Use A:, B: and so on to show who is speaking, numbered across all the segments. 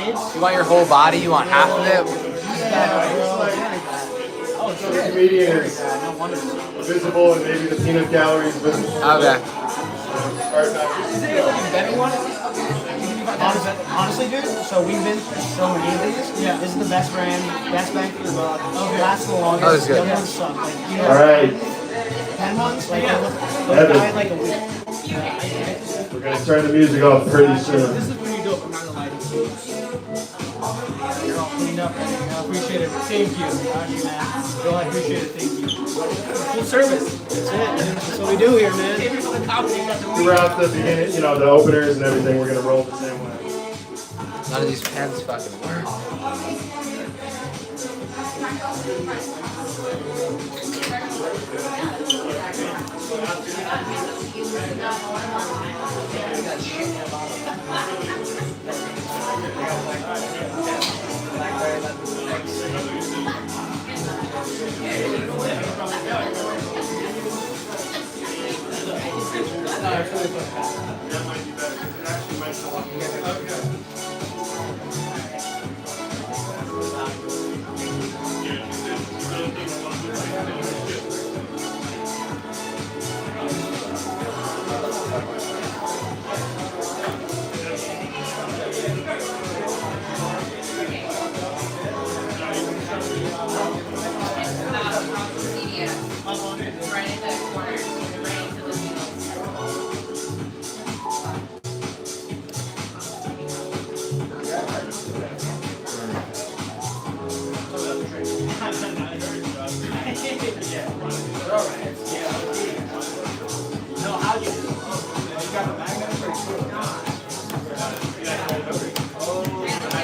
A: You want your whole body? You want half of it?
B: So the comedian is visible and maybe the peanut gallery is visible.
A: Okay.
C: Honestly, dude, so we've been through so many of these. Yeah. This is the best brand, best bang for your buck. Okay. Lasts the longest.
A: That was good.
C: Young ones suck. Like, you know,
B: All right.
C: 10 months, like, those die in like a week.
B: We're going to turn the music off pretty soon.
D: This is pretty dope. I'm not gonna lie to you. You're all cleaned up. I appreciate it. Thank you. Actually, man. Yo, I appreciate it. Thank you. Full service. That's it. That's what we do here, man.
B: Throughout the beginning, you know, the openers and everything, we're going to roll the same way.
A: None of these pens fucking work.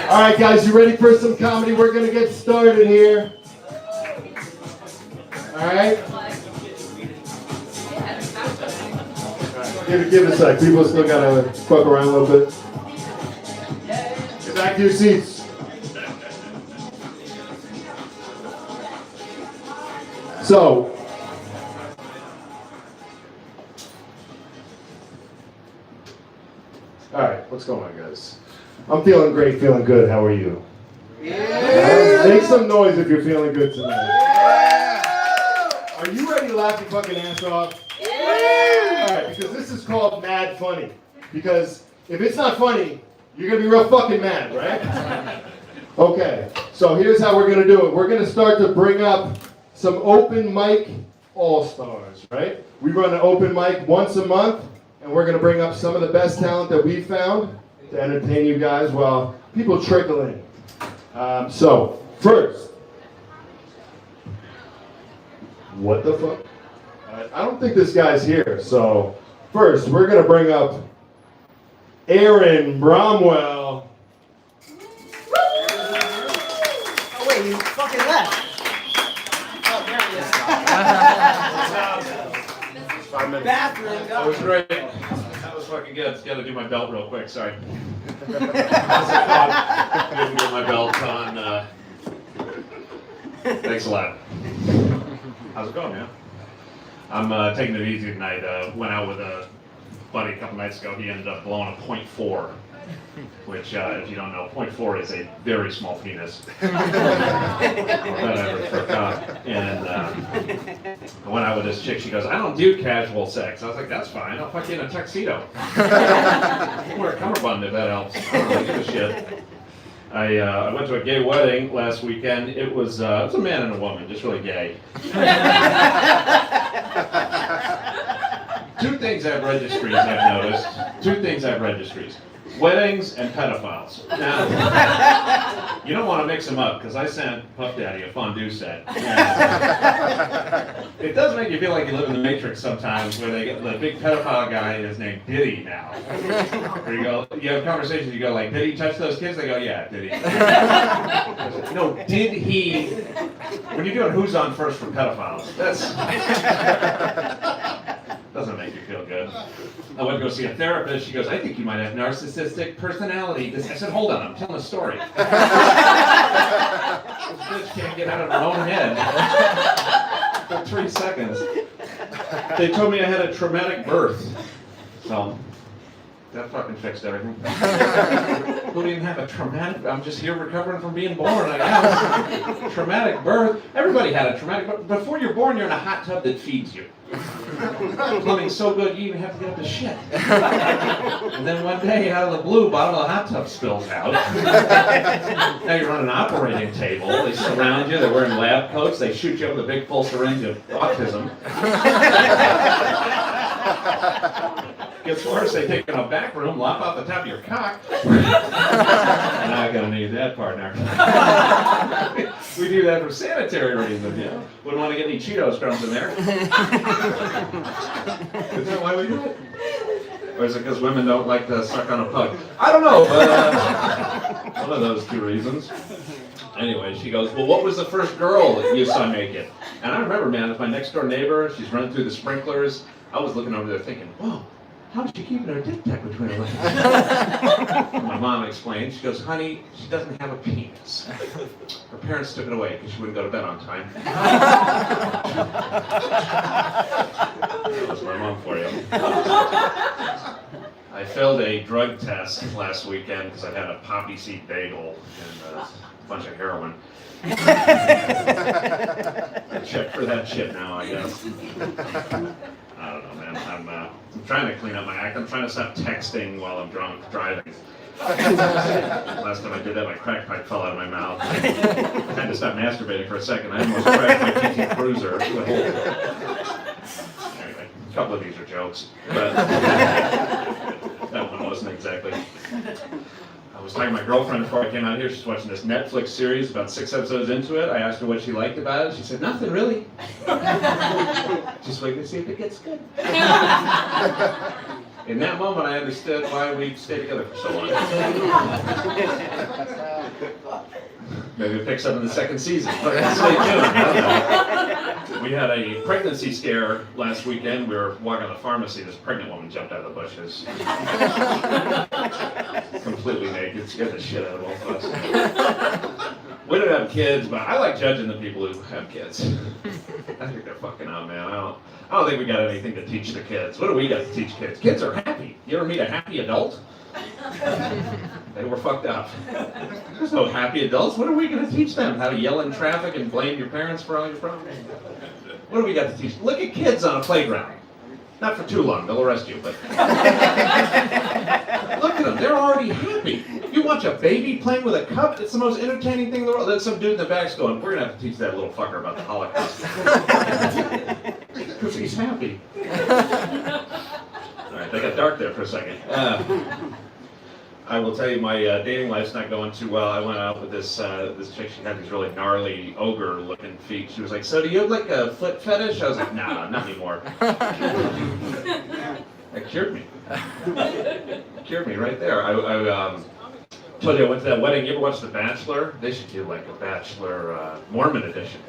B: All right, guys, you ready for some comedy? We're going to get started here. All right? Give it a sec. People still got to fuck around a little bit. Get back to your seats. So, all right, what's going on, guys? I'm feeling great, feeling good. How are you? Yeah. Make some noise if you're feeling good tonight. Yeah. Are you ready to laugh your fucking ass off? Yeah. All right, because this is called Mad Funny. Because if it's not funny, you're going to be real fucking mad, right? Okay, so here's how we're going to do it. We're going to start to bring up some open mic all-stars, right? We run an open mic once a month, and we're going to bring up some of the best talent that we found to entertain you guys while people trickle in. So, first, what the fuck? I don't think this guy's here, so first, we're going to bring up Aaron Bromwell.
C: Oh, wait, you fucking left. Oh, there he is.
B: 5 minutes.
C: Bathroom.
E: That was great. That was fucking good. Got to do my belt real quick. Sorry. Didn't get my belt on. Thanks a lot. How's it going, man? I'm taking it easy tonight. Went out with a buddy a couple nights ago. He ended up blowing a .4, which, if you don't know, .4 is a very small penis. Whatever, for a cock. And I went out with this chick. She goes, "I don't do casual sex." I was like, "That's fine. I'll fuck you in a tuxedo. I'll wear a cummerbund if that helps. I don't really give a shit." I went to a gay wedding last weekend. It was a man and a woman, just really gay. Two things I've registries I've noticed. Two things I've registries. Weddings and pedophiles. Now, you don't want to mix them up, because I sent Puff Daddy a fondue set. It does make you feel like you live in the Matrix sometimes, where they get the big pedophile guy is named Diddy now. Where you have conversations, you go like, "Did he touch those kids?" They go, "Yeah, did he?" No, did he? When you're doing who's on first for pedophiles, that's doesn't make you feel good. I went to go see a therapist. She goes, "I think you might have narcissistic personality." I said, "Hold on, I'm telling a story." This bitch can't get out of her own head for 3 seconds. They told me I had a traumatic birth. So, That fucking fixed everything. Who didn't have a traumatic, I'm just here recovering from being born, I guess. Traumatic birth. Everybody had a traumatic birth. Before you're born, you're in a hot tub that feeds you. Plumbing's so good, you even have to get up to shit. And then one day, out of the blue, bottom of the hot tub spills out. Now you're on an operating table. They surround you. They're wearing lab coats. They shoot you up with a big full syringe of autism. Gets worse, they take you in a back room, lop off the top of your cock. Not gonna need that, partner. We do that for sanitary reasons, yeah. Wouldn't want to get any Cheetos crumbs in there. Is that why we do it? Or is it because women don't like to suck on a pug? I don't know, but one of those two reasons. Anyway, she goes, well, what was the first girl that you saw naked? And I remember, man, it's my next door neighbor. She's running through the sprinklers. I was looking over there thinking, whoa, how's she keeping her dick tucked between her legs? My mom explained, she goes, honey, she doesn't have a penis. Her parents took it away because she wouldn't go to bed on time. That was my mom for you. I failed a drug test last weekend because I had a poppy seed bagel and a bunch of heroin. Check for that shit now, I guess. I don't know, man. I'm trying to clean up my act. I'm trying to stop texting while I'm drunk driving. Last time I did that, my crack pipe fell out of my mouth. I had to stop masturbating for a second. I almost cracked my TT Cruiser. Anyway, a couple of these are jokes, but that one wasn't exactly. I was talking to my girlfriend before I came out here. She's watching this Netflix series, about 6 episodes into it. I asked her what she liked about it. She said, nothing really. Just wait to see if it gets good. In that moment, I understood why we stayed together for so long. Maybe it picks up in the second season. But stay tuned. We had a pregnancy scare last weekend. We were walking to the pharmacy. This pregnant woman jumped out of the bushes. Completely naked. Scared the shit out of both of us. We don't have kids, but I like judging the people who have kids. I think they're fucking out, man. I don't think we got anything to teach the kids. What do we got to teach kids? Kids are happy. You ever meet a happy adult? They were fucked up. There's no happy adults. What are we going to teach them? How to yell in traffic and blame your parents for all your problems? What do we got to teach? Look at kids on a playground. Not for too long, they'll arrest you, but... Look at them, they're already happy. You watch a baby playing with a cup, it's the most entertaining thing in the world. Then some dude in the back's going, we're going to have to teach that little fucker about the Holocaust. Because he's happy. Alright, they got dark there for a second. I will tell you, my dating life's not going too well. I went out with this chick. She had these really gnarly ogre-looking feet. She was like, "So do you have like a foot fetish?" I was like, "Nah, not anymore." That cured me. Cured me right there. I told you I went to that wedding. You ever watch The Bachelor? They should do like a Bachelor Mormon edition.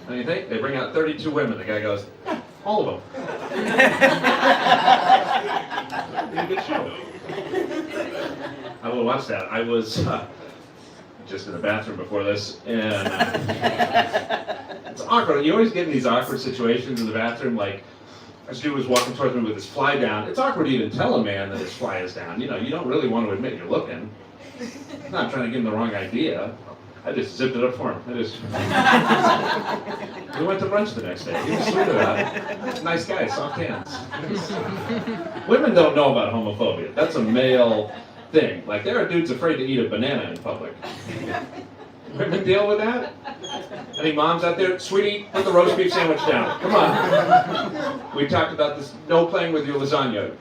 E: What do you think? They bring out 32 women. The guy goes, "Yeah, all of them." It's a good show. I will watch that. I was just in the bathroom before this, and it's awkward. You always get in these awkward situations in the bathroom, like this dude was walking towards me with his fly down. It's awkward to even tell a man that his fly is down. You know, you don't really want to admit you're looking. I'm not trying to give him the wrong idea. I just zipped it up for him. We went to brunch the next day. He was sweet about it. Nice guy, soft hands. Women don't know about homophobia. That's a male thing. Like, there are dudes afraid to eat a banana in public. Women deal with that? Any moms out there? Sweetie, put the roast beef sandwich down. Come on. We talked about this. No playing with your lasagna.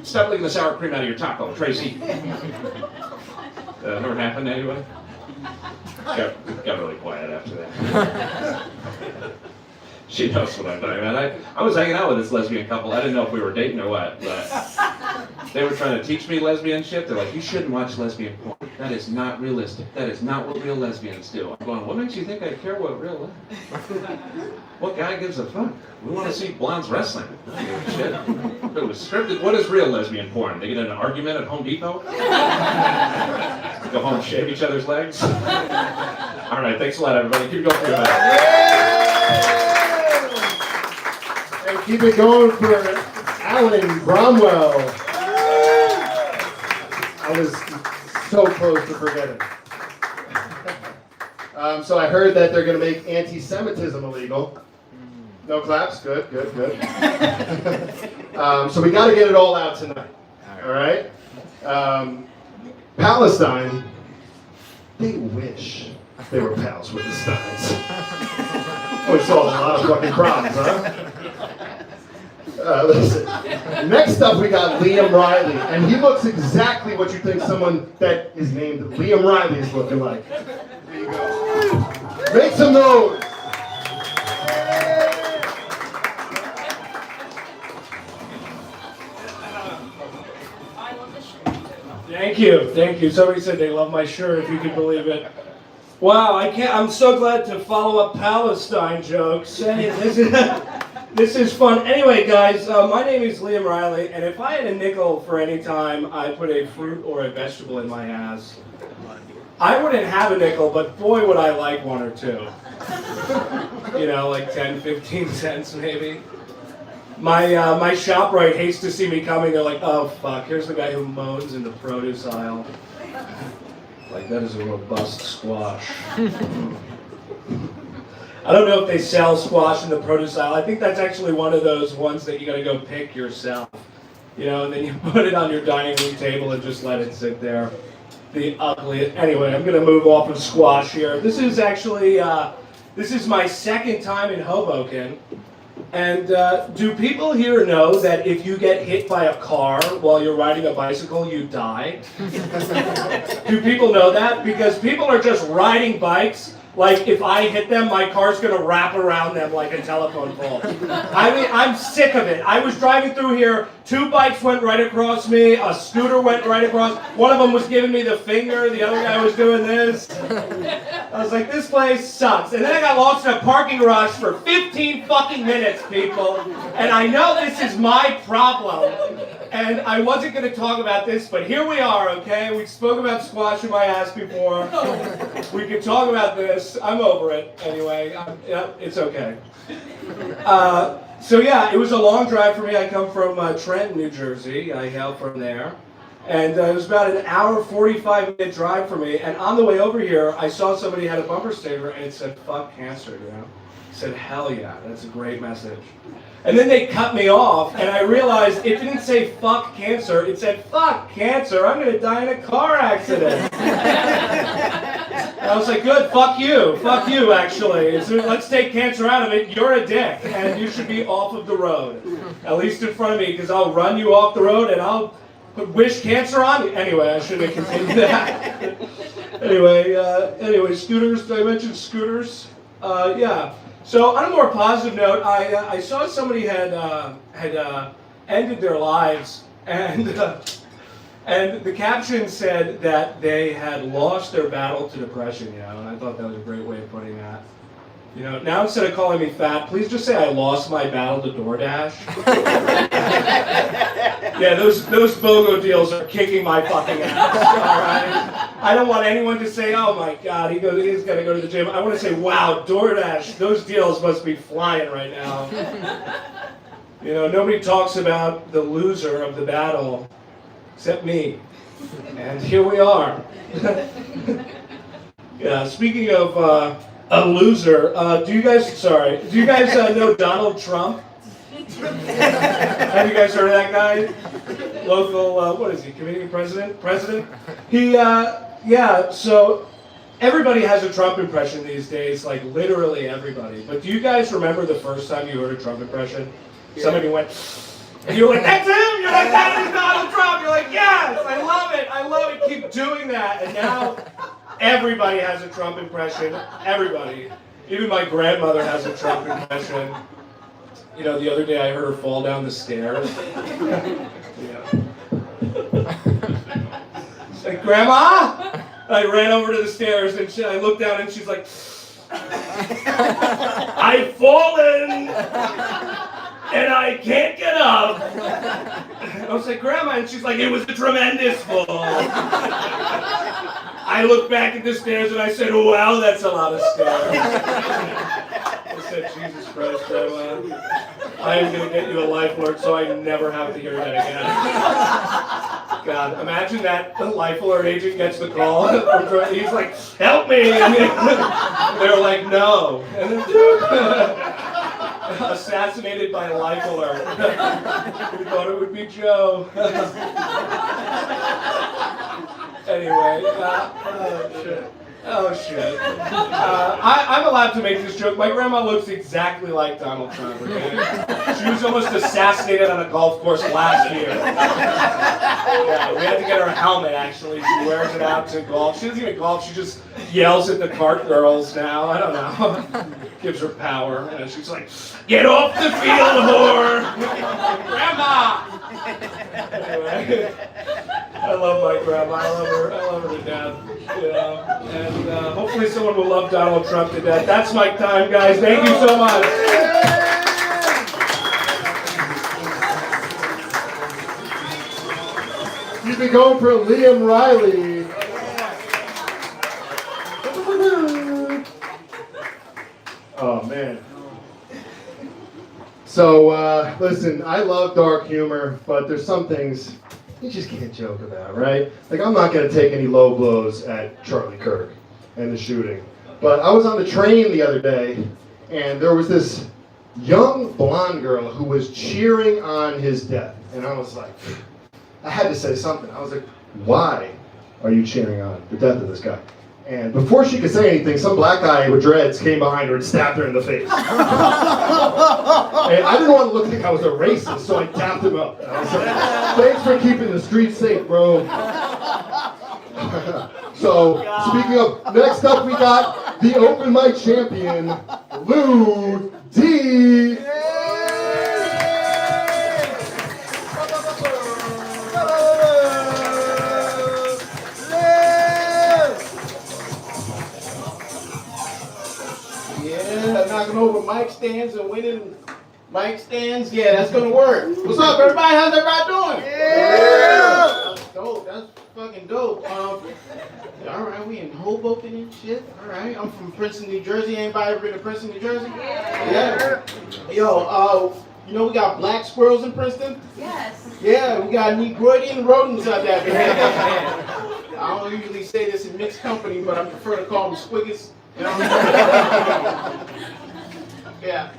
E: Stop licking the sour cream out of your taco, Tracy. Never happened anyway? Got really quiet after that. She knows what I'm talking about. I was hanging out with this lesbian couple. I didn't know if we were dating or what, but they were trying to teach me lesbian shit. They're like, you shouldn't watch lesbian porn. That is not realistic. That is not what real lesbians do. I'm going, what makes you think I care what real lesbians? What guy gives a fuck? We want to see blondes wrestling. I don't give a shit. If it was scripted, what is real lesbian porn? They get in an argument at Home Depot? Go home and shave each other's legs? All right, thanks a lot, everybody. Keep going for your life.
B: And keep it going for Alan Bromwell. I was so close to forgetting. So I heard that they're going to make anti-Semitism illegal. No claps? Good. So we got to get it all out tonight. All right? Palestine, they wish they were pals with the Steins. We solved a lot of fucking problems, huh? Listen. Next up, we got Liam Riley, and he looks exactly what you think someone that is named Liam Riley is looking like. There you go. Make some noise.
F: Thank you. Somebody said they love my shirt, if you can believe it. Wow, I'm so glad to follow up Palestine jokes. This is fun. Anyway, guys, my name is Liam Riley, and if I had a nickel for any time I put a fruit or a vegetable in my ass, I wouldn't have a nickel, but boy would I like one or two. You know, like 10, 15 cents maybe. My ShopRite hates to see me coming. They're like, oh fuck, here's the guy who moans in the produce aisle. Like, that is a robust squash. I don't know if they sell squash in the produce aisle. I think that's actually one of those ones that you gotta go pick yourself. You know, and then you put it on your dining room table and just let it sit there. The ugliest. Anyway, I'm gonna move off of squash here. This is actually, this is my second time in Hoboken. And do people here know that if you get hit by a car while you're riding a bicycle, you die? Do people know that? Because people are just riding bikes like if I hit them, my car's gonna wrap around them like a telephone pole. I mean, I'm sick of it. I was driving through here, 2 bikes went right across me, a scooter went right across, one of them was giving me the finger, the other guy was doing this. I was like, this place sucks. And then I got lost in a parking garage for 15 fucking minutes, people. And I know this is my problem. And I wasn't going to talk about this, but here we are, okay? We spoke about squash in my ass before. We could talk about this. I'm over it anyway. Yeah, it's okay. So yeah, it was a long drive for me. I come from Trenton, New Jersey. I hail from there. And it was about an hour, 45-minute drive for me. And on the way over here, I saw somebody had a bumper sticker and it said, fuck cancer, you know? I said, hell yeah, that's a great message. And then they cut me off, and I realized it didn't say fuck cancer, it said fuck cancer, I'm gonna die in a car accident. And I was like, good, fuck you actually. So let's take cancer out of it, you're a dick, and you should be off of the road. At least in front of me, because I'll run you off the road and I'll wish cancer on you. Anyway, I shouldn't have continued that. Anyway, scooters, did I mention scooters? Yeah. So on a more positive note, I saw somebody had ended their lives, and the caption said that they had lost their battle to depression. You know, and I thought that was a great way of putting that. You know, now instead of calling me fat, please just say I lost my battle to DoorDash. Yeah, those BOGO deals are kicking my fucking ass. All right, I don't want anyone to say, "Oh my God, he's got to go to the gym." I want to say, "Wow, DoorDash, those deals must be flying right now." You know, nobody talks about the loser of the battle, except me, and here we are. Yeah, speaking of a loser, do you guys know Donald Trump? Have you guys heard of that guy? Local, what is he, Canadian president? He, yeah, so everybody has a Trump impression these days, like literally everybody. But do you guys remember the first time you heard a Trump impression? Yeah. Somebody went, and you were like, that's him! You're like, that is Donald Trump! You're like, yes, I love it, keep doing that. And now, everybody has a Trump impression, everybody. Even my grandmother has a Trump impression. You know, the other day I heard her fall down the stairs. Yeah. She's like, Grandma? I ran over to the stairs and I looked down and she's like, I've fallen and I can't get up. I was like, Grandma, and she's like, it was a tremendous fall. I looked back at the stairs and I said, wow, that's a lot of stairs. I said, Jesus Christ, Grandma, I am going to get you a life alert so I never have to hear that again. God, imagine that the life alert agent gets the call. He's like, help me. And they're like, no. And assassinated by life alert. We thought it would be Joe. Anyway, oh shit. Oh shit. I'm allowed to make this joke. My grandma looks exactly like Donald Trump, okay? She was almost assassinated on a golf course last year. Yeah, we had to get her a helmet actually. She wears it out to golf. She doesn't even golf, she just yells at the cart girls now. I don't know. Gives her power. And she's like, get off the field, whore! Grandma! Anyway, I love my grandma. I love her to death. You know, and hopefully someone will love Donald Trump to death. That's my time, guys. Thank you so much.
B: Keep it going for Liam Riley. Oh man. So listen, I love dark humor, but there's some things you just can't joke about, right? Like, I'm not going to take any low blows at Charlie Kirk and the shooting. But I was on the train the other day, and there was this young blonde girl who was cheering on his death. And I was like, I had to say something. I was like, why are you cheering on the death of this guy? And before she could say anything, some black guy with dreads came behind her and stabbed her in the face. And I didn't want to look like I was a racist, so I tapped him up. And I was like, thanks for keeping the streets safe, bro. So, speaking of, next up we got the open mic champion, Lou D.
G: Knocking over mic stands and winning mic stands. Yeah, that's gonna work. What's up, everybody? How's everybody doing? Yeah! That's dope. That's fucking dope. All right, we in Hoboken and shit. All right, I'm from Princeton, New Jersey. Anybody ever been to Princeton, New Jersey? Yeah. Yo, you know we got black squirrels in Princeton?
H: Yes.
G: Yeah, we got Negroidian rodents out there. I don't usually say this in mixed company, but I prefer to call them squiggers. You know? Yeah.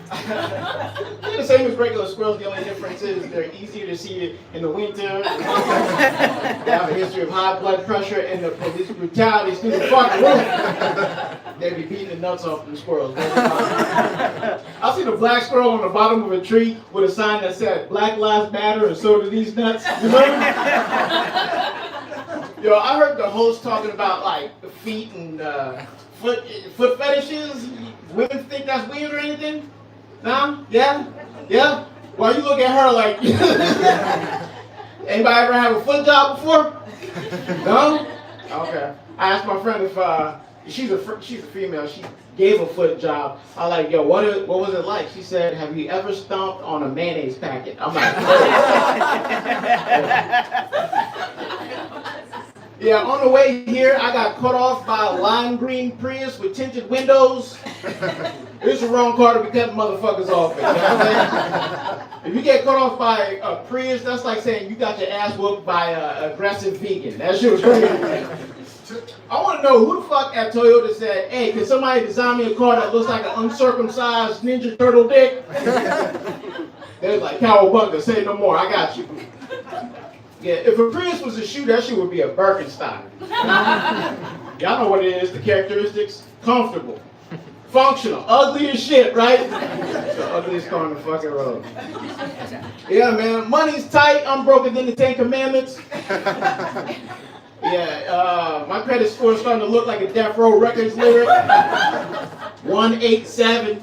G: They're the same as regular squirrels. The only difference is they're easier to see in the winter. They have a history of high blood pressure and the police brutality through the fucking roof. They be beating the nuts off the squirrels. I see the black squirrel on the bottom of a tree with a sign that said "Black Lives Matter" and so do these nuts. You know? Yo, I heard the host talking about like feet and foot fetishes. Women think that's weird or anything? Nah? Yeah? Yeah? Why you look at her like... Anybody ever have a foot job before? No? Okay. I asked my friend if she's a female. She gave a foot job. I was like, yo, what was it like? She said, have you ever stomped on a mayonnaise packet? I'm like, yeah, on the way here, I got cut off by a lime green Prius with tinted windows. It's the wrong car to be cutting motherfuckers off with. You know what I'm saying? If you get cut off by a Prius, that's like saying you got your ass whooped by an aggressive vegan. That shit was crazy. I want to know who the fuck at Toyota said, hey, can somebody design me a car that looks like an uncircumcised Ninja Turtle dick? They was like, Cowabunga, say no more, I got you. Yeah, if a Prius was a shoe, that shit would be a Birkenstock. Y'all know what it is, the characteristics. Comfortable, functional, ugly as shit, right? It's the ugliest car on the fucking road. Yeah, man, money's tight, I'm broker than the 10 Commandments. Yeah, my credit score is starting to look like a Death Row Records lyric. 187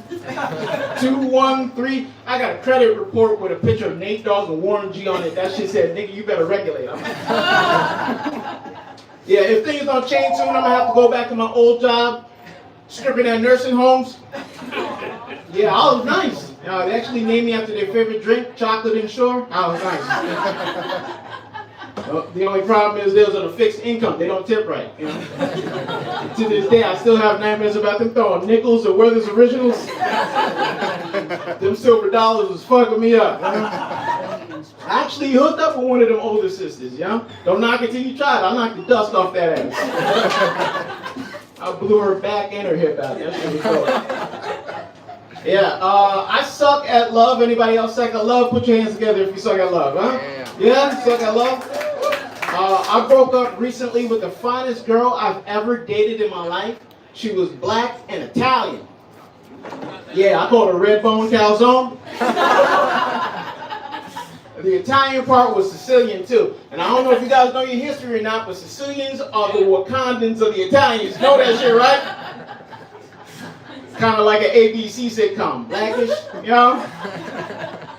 G: 213. I got a credit report with a picture of Nate Dogg and Warren G on it. That shit said, nigga, you better regulate. I'm like, yeah, if things don't change soon, I'm gonna have to go back to my old job, stripping at nursing homes. Yeah, I was nice. They actually named me after their favorite drink, chocolate and shore. I was nice. The only problem is those are the fixed income. They don't tip right. You know? To this day, I still have nightmares about them throwing nickels or Werther's Originals. Them silver dollars was fucking me up. You know?
D: once.
G: I actually hooked up with one of them older sisters, you know? Don't knock it till you try it. I knocked the dust off that ass. I blew her back and her hip out. That shit was cool. Yeah, I suck at love. Anybody else suck at love? Put your hands together if you suck at love, huh? Yeah, suck at love? I broke up recently with the finest girl I've ever dated in my life. She was black and Italian. Yeah, I called her red bone calzone. The Italian part was Sicilian too. And I don't know if you guys know your history or not, but Sicilians are the Wakandans of the Italians. Know that shit, right? Kind of like an ABC sitcom. Blackish, you know?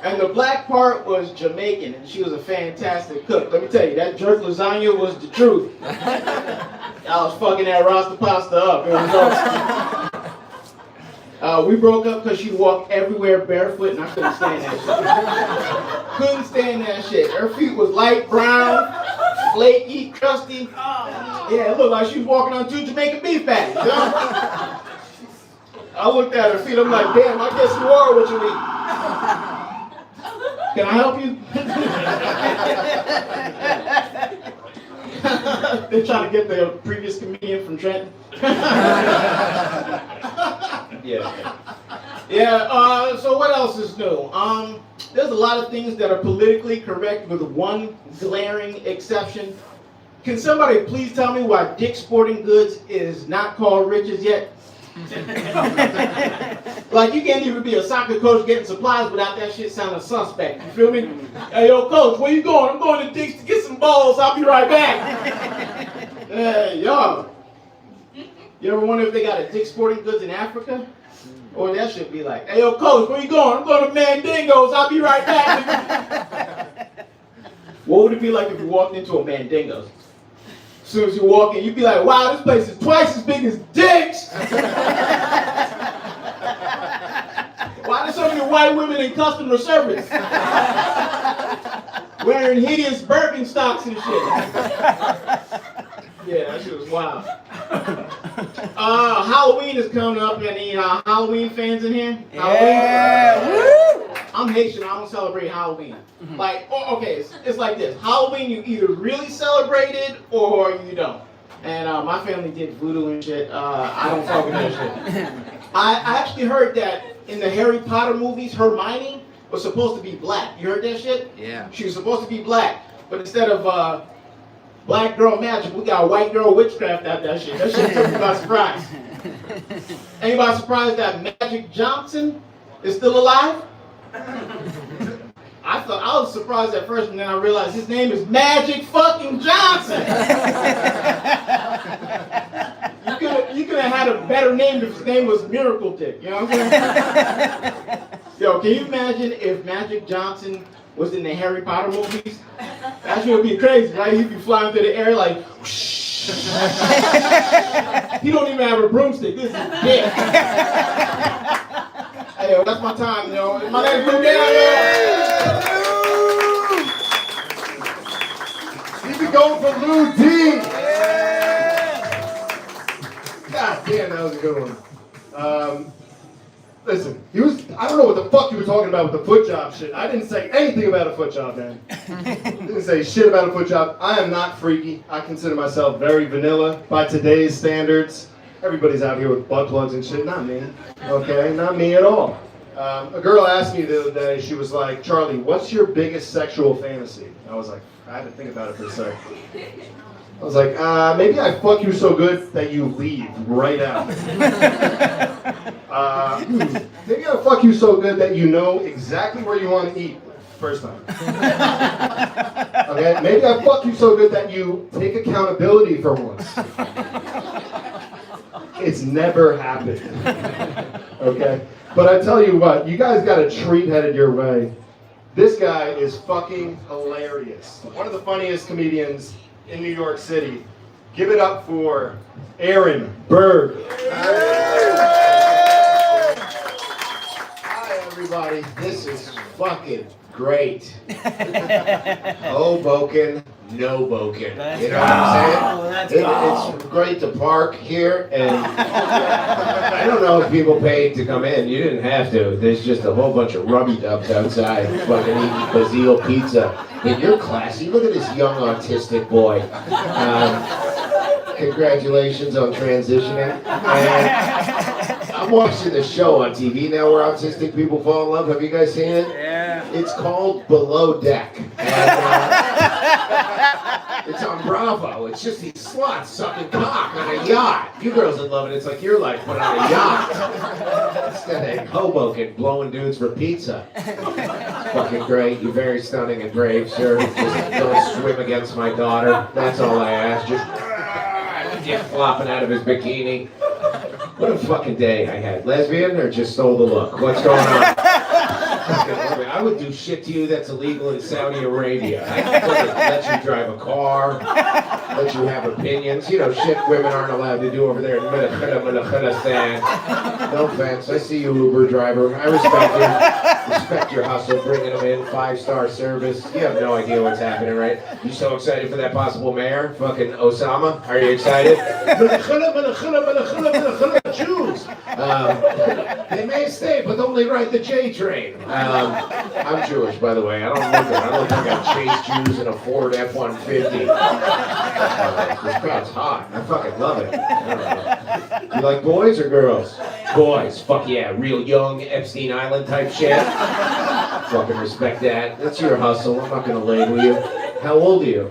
G: And the black part was Jamaican, and she was a fantastic cook. Let me tell you, that jerk lasagna was the truth. I was fucking that Rasta pasta up. It was awesome. We broke up because she walked everywhere barefoot, and I couldn't stand that shit. Couldn't stand that shit. Her feet was light brown, flaky, crusty. Yeah, it looked like she was walking on 2 Jamaican beef patties. You know? I looked at her feet. I'm like, damn, I guess you are what you eat. Can I help you? They're trying to get the previous comedian from Trenton. Yeah. So what else is new? There's a lot of things that are politically correct with one glaring exception. Can somebody please tell me why Dick's Sporting Goods is not called Rich's yet? Like, you can't even be a soccer coach getting supplies without that shit sounding suspect. You feel me? Hey, yo, coach, where you going? I'm going to Dick's to get some balls. I'll be right back. Hey, yo. You ever wonder if they got a Dick's Sporting Goods in Africa? Or that should be like, hey, yo, coach, where you going? I'm going to Mandingo's. I'll be right back. What would it be like if you walked into a Mandingo's? As soon as you walk in, you'd be like, wow, this place is twice as big as Dick's. Why do so many white women in customer service? Wearing hideous Birkenstocks and shit. Yeah, that shit was wild. Halloween is coming up. Any Halloween fans in here?
C: Yeah.
G: Halloween? I'm Haitian. I don't celebrate Halloween. Like, okay, it's like this. Halloween, you either really celebrate it or you don't. And my family did voodoo and shit. I don't fuck with that shit. I actually heard that in the Harry Potter movies, Hermione was supposed to be black. You heard that shit?
A: Yeah.
G: She was supposed to be black, but instead of black girl magic, we got white girl witchcraft out that shit. That shit took me by surprise. Anybody surprised that Magic Johnson is still alive? I was surprised at first, and then I realized his name is Magic fucking Johnson. You could have had a better name if his name was Miracle Dick. You know what I'm saying? Yo, can you imagine if Magic Johnson was in the Harry Potter movies? That shit would be crazy, right? He'd be flying through the air like, whoosh. He don't even have a broomstick. This is dick. Hey, yo, that's my time, yo. My name's Blue Down, yo.
B: Keep it going for Lou D. God damn, that was a good one. Listen, I don't know what the fuck you were talking about with the foot job shit. I didn't say anything about a foot job, man. Didn't say shit about a foot job. I am not freaky. I consider myself very vanilla by today's standards. Everybody's out here with butt plugs and shit. Not me. Okay? Not me at all. A girl asked me the other day, she was like, Charlie, what's your biggest sexual fantasy? I was like, I had to think about it for a sec. I was like, maybe I fuck you so good that you leave right out. Maybe I fuck you so good that you know exactly where you want to eat first time. Okay? Maybe I fuck you so good that you take accountability for once. It's never happened. Okay? But I tell you what, you guys got a treat headed your way. This guy is fucking hilarious. One of the funniest comedians in New York City. Give it up for Aaron Berg.
G: Hi, everybody. This is fucking great. Hoboken, no boking. You know what I'm saying? It's great to park here, and I don't know if people paid to come in. You didn't have to. There's just a whole bunch of rubby dubs outside fucking eating Basile pizza. And you're classy. Look at this young autistic boy. Congratulations on transitioning. And I'm watching the show on TV now where autistic people fall in love. Have you guys seen it?
D: Yeah.
G: It's called Below Deck. And, it's on Bravo. It's just these sluts sucking cock on a yacht. You girls would love it. It's like your life, but on a yacht. Instead of Hoboken blowing dudes for pizza. Fucking great. You're very stunning and brave, sir. Just don't swim against my daughter. That's all I ask. Just flopping out of his bikini. What a fucking day I had. Lesbian or just stole the look? What's going on? I would do shit to you that's illegal in Saudi Arabia. I would let you drive a car, let you have opinions. You know, shit women aren't allowed to do over there in Afghanistan. No offense. I see you, Uber driver. I respect you. Respect your hustle, bringing them in, 5-star service. You have no idea what's happening, right? You so excited for that possible mayor? Fucking Osama? Are you excited? Jews. They may stay, but only ride the J train. I'm Jewish, by the way. I don't think I chase Jews in a Ford F-150. This crowd's hot. I fucking love it. I don't know. You like boys or girls? Boys. Fuck yeah. Real young Epstein Island type shit. Fucking respect that. That's your hustle. I'm not gonna label you. How old are you?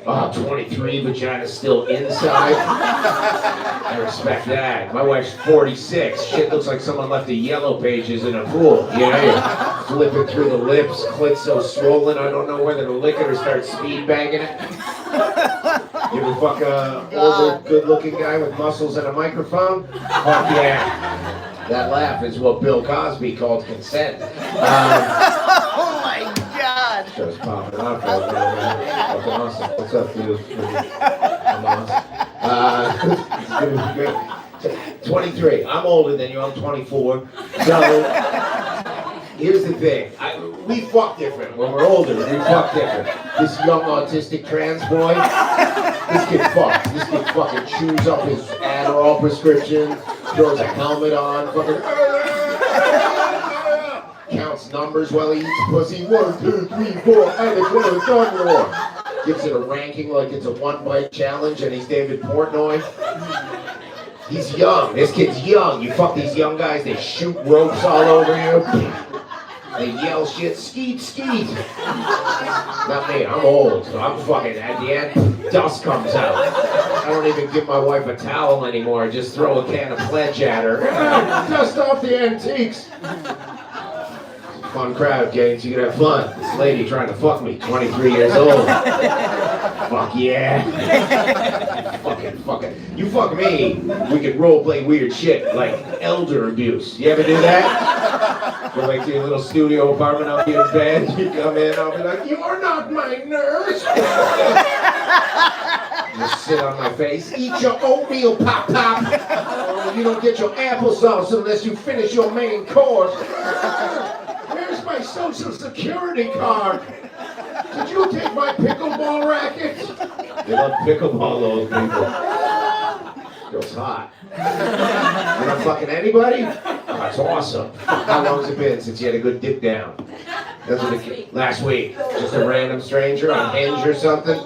G: Oh, 23, vagina's still inside. I respect that. My wife's 46. Shit looks like someone left the yellow pages in a pool. You know, you're flipping through the lips, clit so swollen, I don't know whether to lick it or start speed banging it. You ever fuck a older, good-looking guy with muscles and a microphone? Fuck yeah. That laugh is what Bill Cosby called consent.
C: Oh my God!
G: Show's popping off right now, man. Fucking awesome. What's up, dude? I'm awesome. 23. I'm older than you. I'm 24. So, here's the thing. We fuck different. When we're older, we fuck different. This young autistic trans boy, this kid fucks. This kid fucking chews up his Adderall prescription, throws a helmet on, fucking counts numbers while he eats pussy. 1, 2, 3, 4, and it's one of the thumb war. Gives it a ranking like it's a one-bite challenge and he's David Portnoy. He's young. This kid's young. You fuck these young guys, they shoot ropes all over you. They yell shit, skeet, skeet. Not me, I'm old, so I'm fucking, at the end, dust comes out. I don't even give my wife a towel anymore, I just throw a can of pledge at her. Dust off the antiques. Fun crowd, Gaines, you can have fun. This lady trying to fuck me, 23 years old. Fuck yeah. Fucking. You fuck me, we can role play weird shit, like elder abuse. You ever do that? Go back to your little studio apartment, I'll be in bed, you come in, I'll be like, you are not my nurse. Just sit on my face, eat your oatmeal, pop. Oh, you don't get your applesauce unless you finish your main course. Where's my social security card? Did you take my pickleball racket? They love pickleball, those people. Girl's hot. You're not fucking anybody? Oh, that's awesome. How long's it been since you had a good dip down? That's what last week. Just a random stranger on Hinge or something?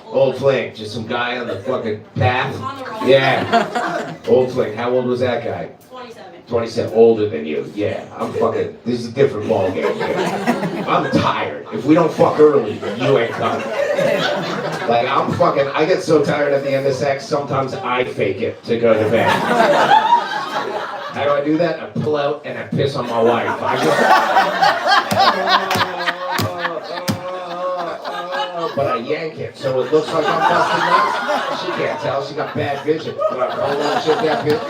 G: Old fling. Just some guy on the fucking path? Yeah. Old fling. How old was that guy? 27, older than you. Yeah, I'm fucking, this is a different ballgame here. I'm tired. If we don't fuck early, you ain't coming. Like, I get so tired at the end of sex, sometimes I fake it to go to bed. How do I do that? I pull out and I piss on my wife. But I yank it, so it looks like I'm busting nuts. She can't tell, she got bad vision. But I pull that shit that bitch.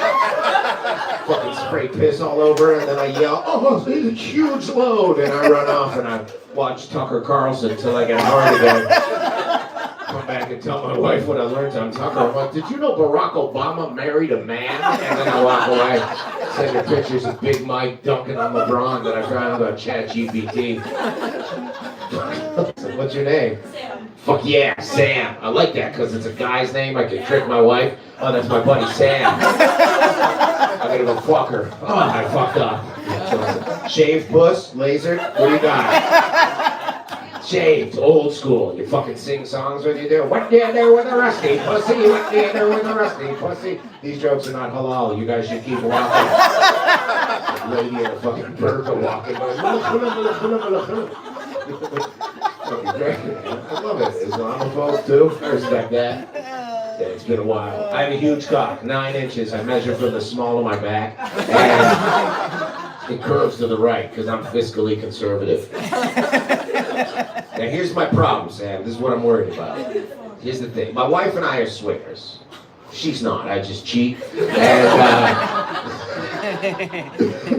G: Fucking spray piss all over, and then I yell, oh, it's a huge load, and I run off and I watch Tucker Carlson till I get hard again. Come back and tell my wife what I learned on Tucker. I'm like, did you know Barack Obama married a man? And then I walk away, send her pictures of Big Mike dunking on LeBron that I found on ChatGPT. What's your name?
H: Fuck yeah, Sam. I like that because it's a guy's name. I can trick my wife. Oh, that's my buddy Sam. I'm gonna go fuck her. Oh, I fucked up. Shaved puss, lasered. What do you got? Shaved, old school. You fucking sing songs when you do. What do you do with a rusty pussy? What do you do with a rusty pussy? These jokes are not halal. You guys should keep walking. Lady in a fucking Berg walking. I love it. Islamophobe too. I respect that. Yeah, it's been a while. I have a huge cock, 9 inches. I measure from the small of my back, and it curves to the right because I'm fiscally conservative. Now here's my problem, Sam. This is what I'm worried about. Here's the thing. My wife and I are swingers. She's not. I just cheat. And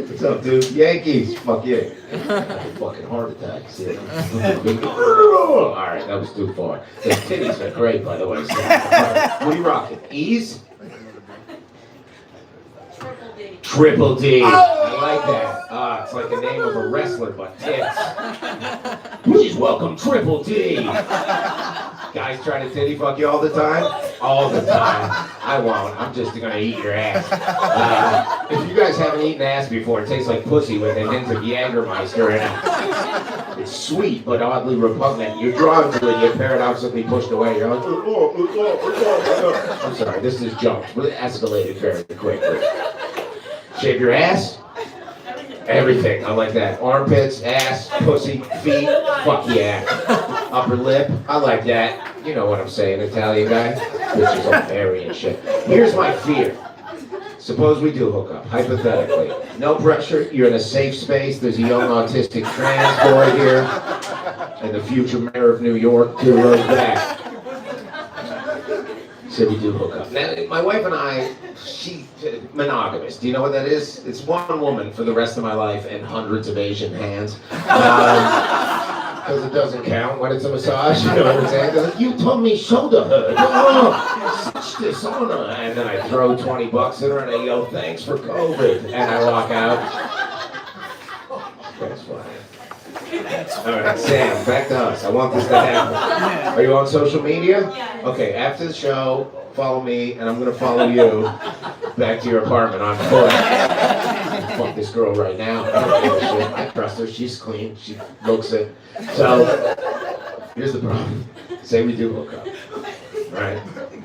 H: what's up, dude? Yankees. Fuck yeah. Fucking heart attacks. Yeah. All right, that was too far. The titties are great, by the way. So, what are you rocking? Ease? Triple D. I like that. It's like the name of a wrestler, but tits. Please welcome Triple D. Guys try to titty fuck you all the time? All the time. I won't. I'm just gonna eat your ass. If you guys haven't eaten ass before, it tastes like pussy with a hint of Jägermeister in it. It's sweet, but oddly repugnant. You're drawn to it, you're paradoxically pushed away. You're like, I'm sorry, this is junk. It escalated very quickly. Shave your ass? Everything. I like that. Armpits, ass, pussy, feet. Fuck yeah. Upper lip. I like that. You know what I'm saying, Italian guy. Bitches all hairy and shit. Here's my fear. Suppose we do hook up, hypothetically. No pressure. You're in a safe space. There's a young autistic trans boy here. And the future mayor of New York 2 rows back. So we do hook up. Now, my wife and I, she's monogamous. Do you know what that is? It's one woman for the rest of my life and hundreds of Asian hands. Because it doesn't count when it's a massage. You know what I'm saying? They're like, you told me shoulder hurt. Oh, such dishonor. And then I throw $20 at her and I yell, thanks for COVID. And I walk out. That's funny. All right, Sam, back to us. I want this to happen. Are you on social media? Okay, after the show, follow me, and I'm going to follow you back to your apartment on foot. Fuck this girl right now. I don't give a shit. I trust her. She's clean. She looks it. So, here's the problem. Say we do hook up. All right?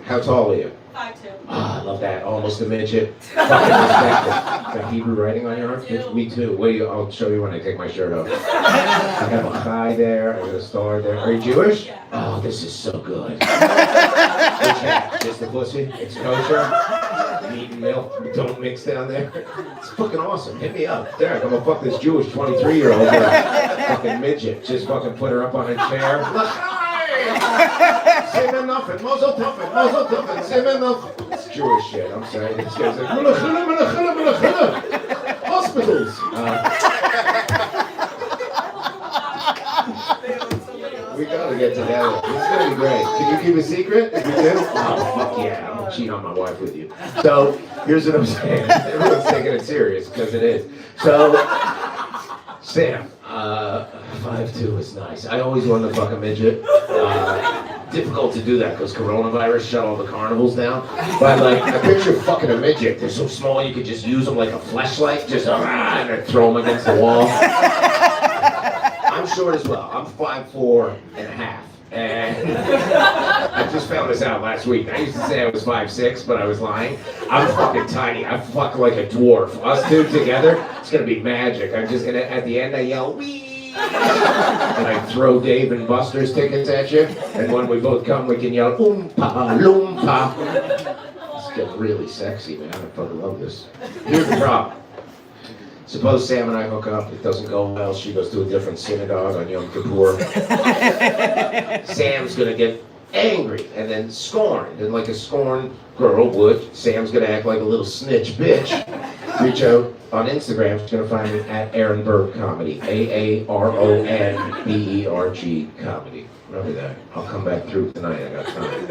H: How tall are you?
I: 5'2".
H: Ah, I love that. Almost a midget. Fucking respect it. Got Hebrew writing on your arm? Me too. Wait, I'll show you when I take my shirt off. I have a chai there. I got a star there. Are you Jewish? Oh, this is so good. Which hat? Just the pussy? It's kosher? Meat and milk don't mix down there. It's fucking awesome. Hit me up. Derrick, I'm gonna fuck this Jewish 23-year-old fucking midget. Just fucking put her up on a chair. Simmen nothing, muzzle tuffin, simmen nothing. It's Jewish shit, I'm sorry. This guy's like, hospitals. We gotta get together. It's gonna be great. Can you keep a secret if we do? Oh, fuck yeah. I'm gonna cheat on my wife with you. So, here's what I'm saying. Everyone's taking it serious, because it is. So, Sam, 5'2" is nice. I always wanted to fuck a midget. Difficult to do that because coronavirus shut all the carnivals down. But like, I picture fucking a midget. They're so small you could just use them like a fleshlight, just and then throw them against the wall. I'm short as well. I'm 5'4 and a half. And I just found this out last week. I used to say I was 5'6", but I was lying. I'm fucking tiny. I fuck like a dwarf. Us two together, it's gonna be magic. I'm just gonna, at the end, I yell, wee! And I throw Dave and Buster's tickets at you. And when we both come, we can yell, oompa, loompa. It's getting really sexy, man. I fucking love this. Here's the problem. Suppose Sam and I hook up, it doesn't go well, she goes to a different synagogue on Yom Kippur. Sam's gonna get angry and then scorned, and like a scorned girl would, Sam's gonna act like a little snitch bitch. Reach out on Instagram, she's gonna find me at Aaron Berg Comedy, AARONBERG Comedy. Remember that. I'll come back through tonight, I got time.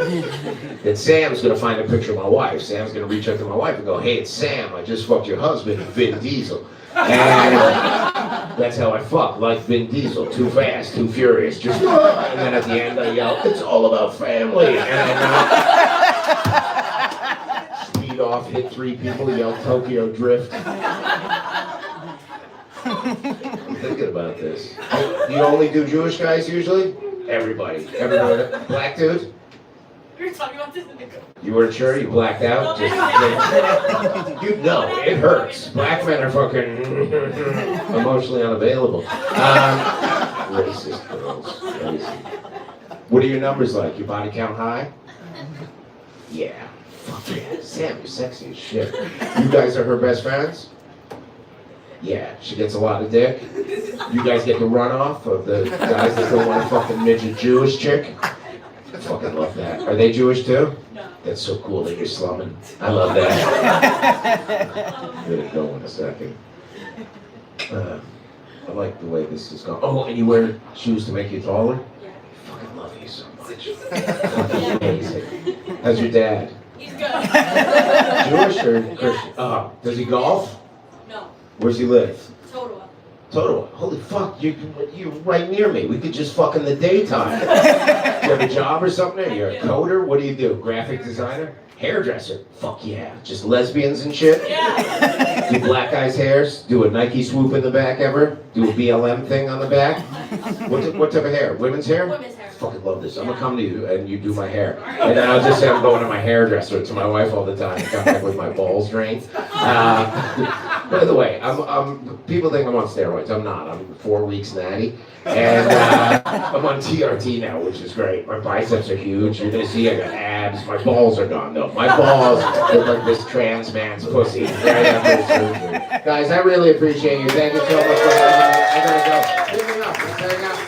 H: Then Sam's gonna find a picture of my wife. Sam's gonna reach out to my wife and go, hey, it's Sam, I just fucked your husband, Vin Diesel. And That's how I fuck, like Vin Diesel, too fast, too furious, just and then at the end I yell, it's all about family, and I speed off, hit 3 people, yell Tokyo Drift. I'm thinking about this. You only do Jewish guys usually? Everybody. Black dude?
I: We were talking about this in the car.
H: You weren't sure? You blacked out? You know, it hurts. Black men are fucking emotionally unavailable. Racist girls. Racist. What are your numbers like? Your body count high? Yeah. Fuck yeah. Sam, you're sexy as shit. You guys are her best friends? Yeah, she gets a lot of dick. You guys get the runoff of the guys that don't want to fucking midget Jewish chick. I fucking love that. Are they Jewish too?
I: No.
H: That's so cool that you're slumming. I love that. I'm gonna go in a second. I like the way this is going. Oh, and you wear shoes to make you taller?
I: Yeah.
H: I fucking love you so much. Fucking amazing. How's your dad?
I: He's good.
H: Jewish or Christian? Does he golf?
I: No.
H: Where's he live?
I: Total.
H: Total. Holy fuck, you're right near me. We could just fuck in the daytime. You have a job or something? You're a coder? What do you do? Graphic designer? Hairdresser? Fuck yeah. Just lesbians and shit?
I: Yeah.
H: Do black guys' hairs? Do a Nike swoop in the back ever? Do a BLM thing on the back? What type of hair? Women's hair?
I: Women's hair.
H: I fucking love this. I'm gonna come to you and you do my hair. And then I'll just say I'm going to my hairdresser, to my wife all the time. I come back with my balls drained. By the way, people think I'm on steroids. I'm not. I'm 4 weeks natty. And I'm on TRT now, which is great. My biceps are huge. You're gonna see I got abs. My balls are gone though. My balls look like this trans man's pussy right after surgery. Guys, I really appreciate you. Thank you so much for having me. I gotta go. Pick me up. Let's hang out.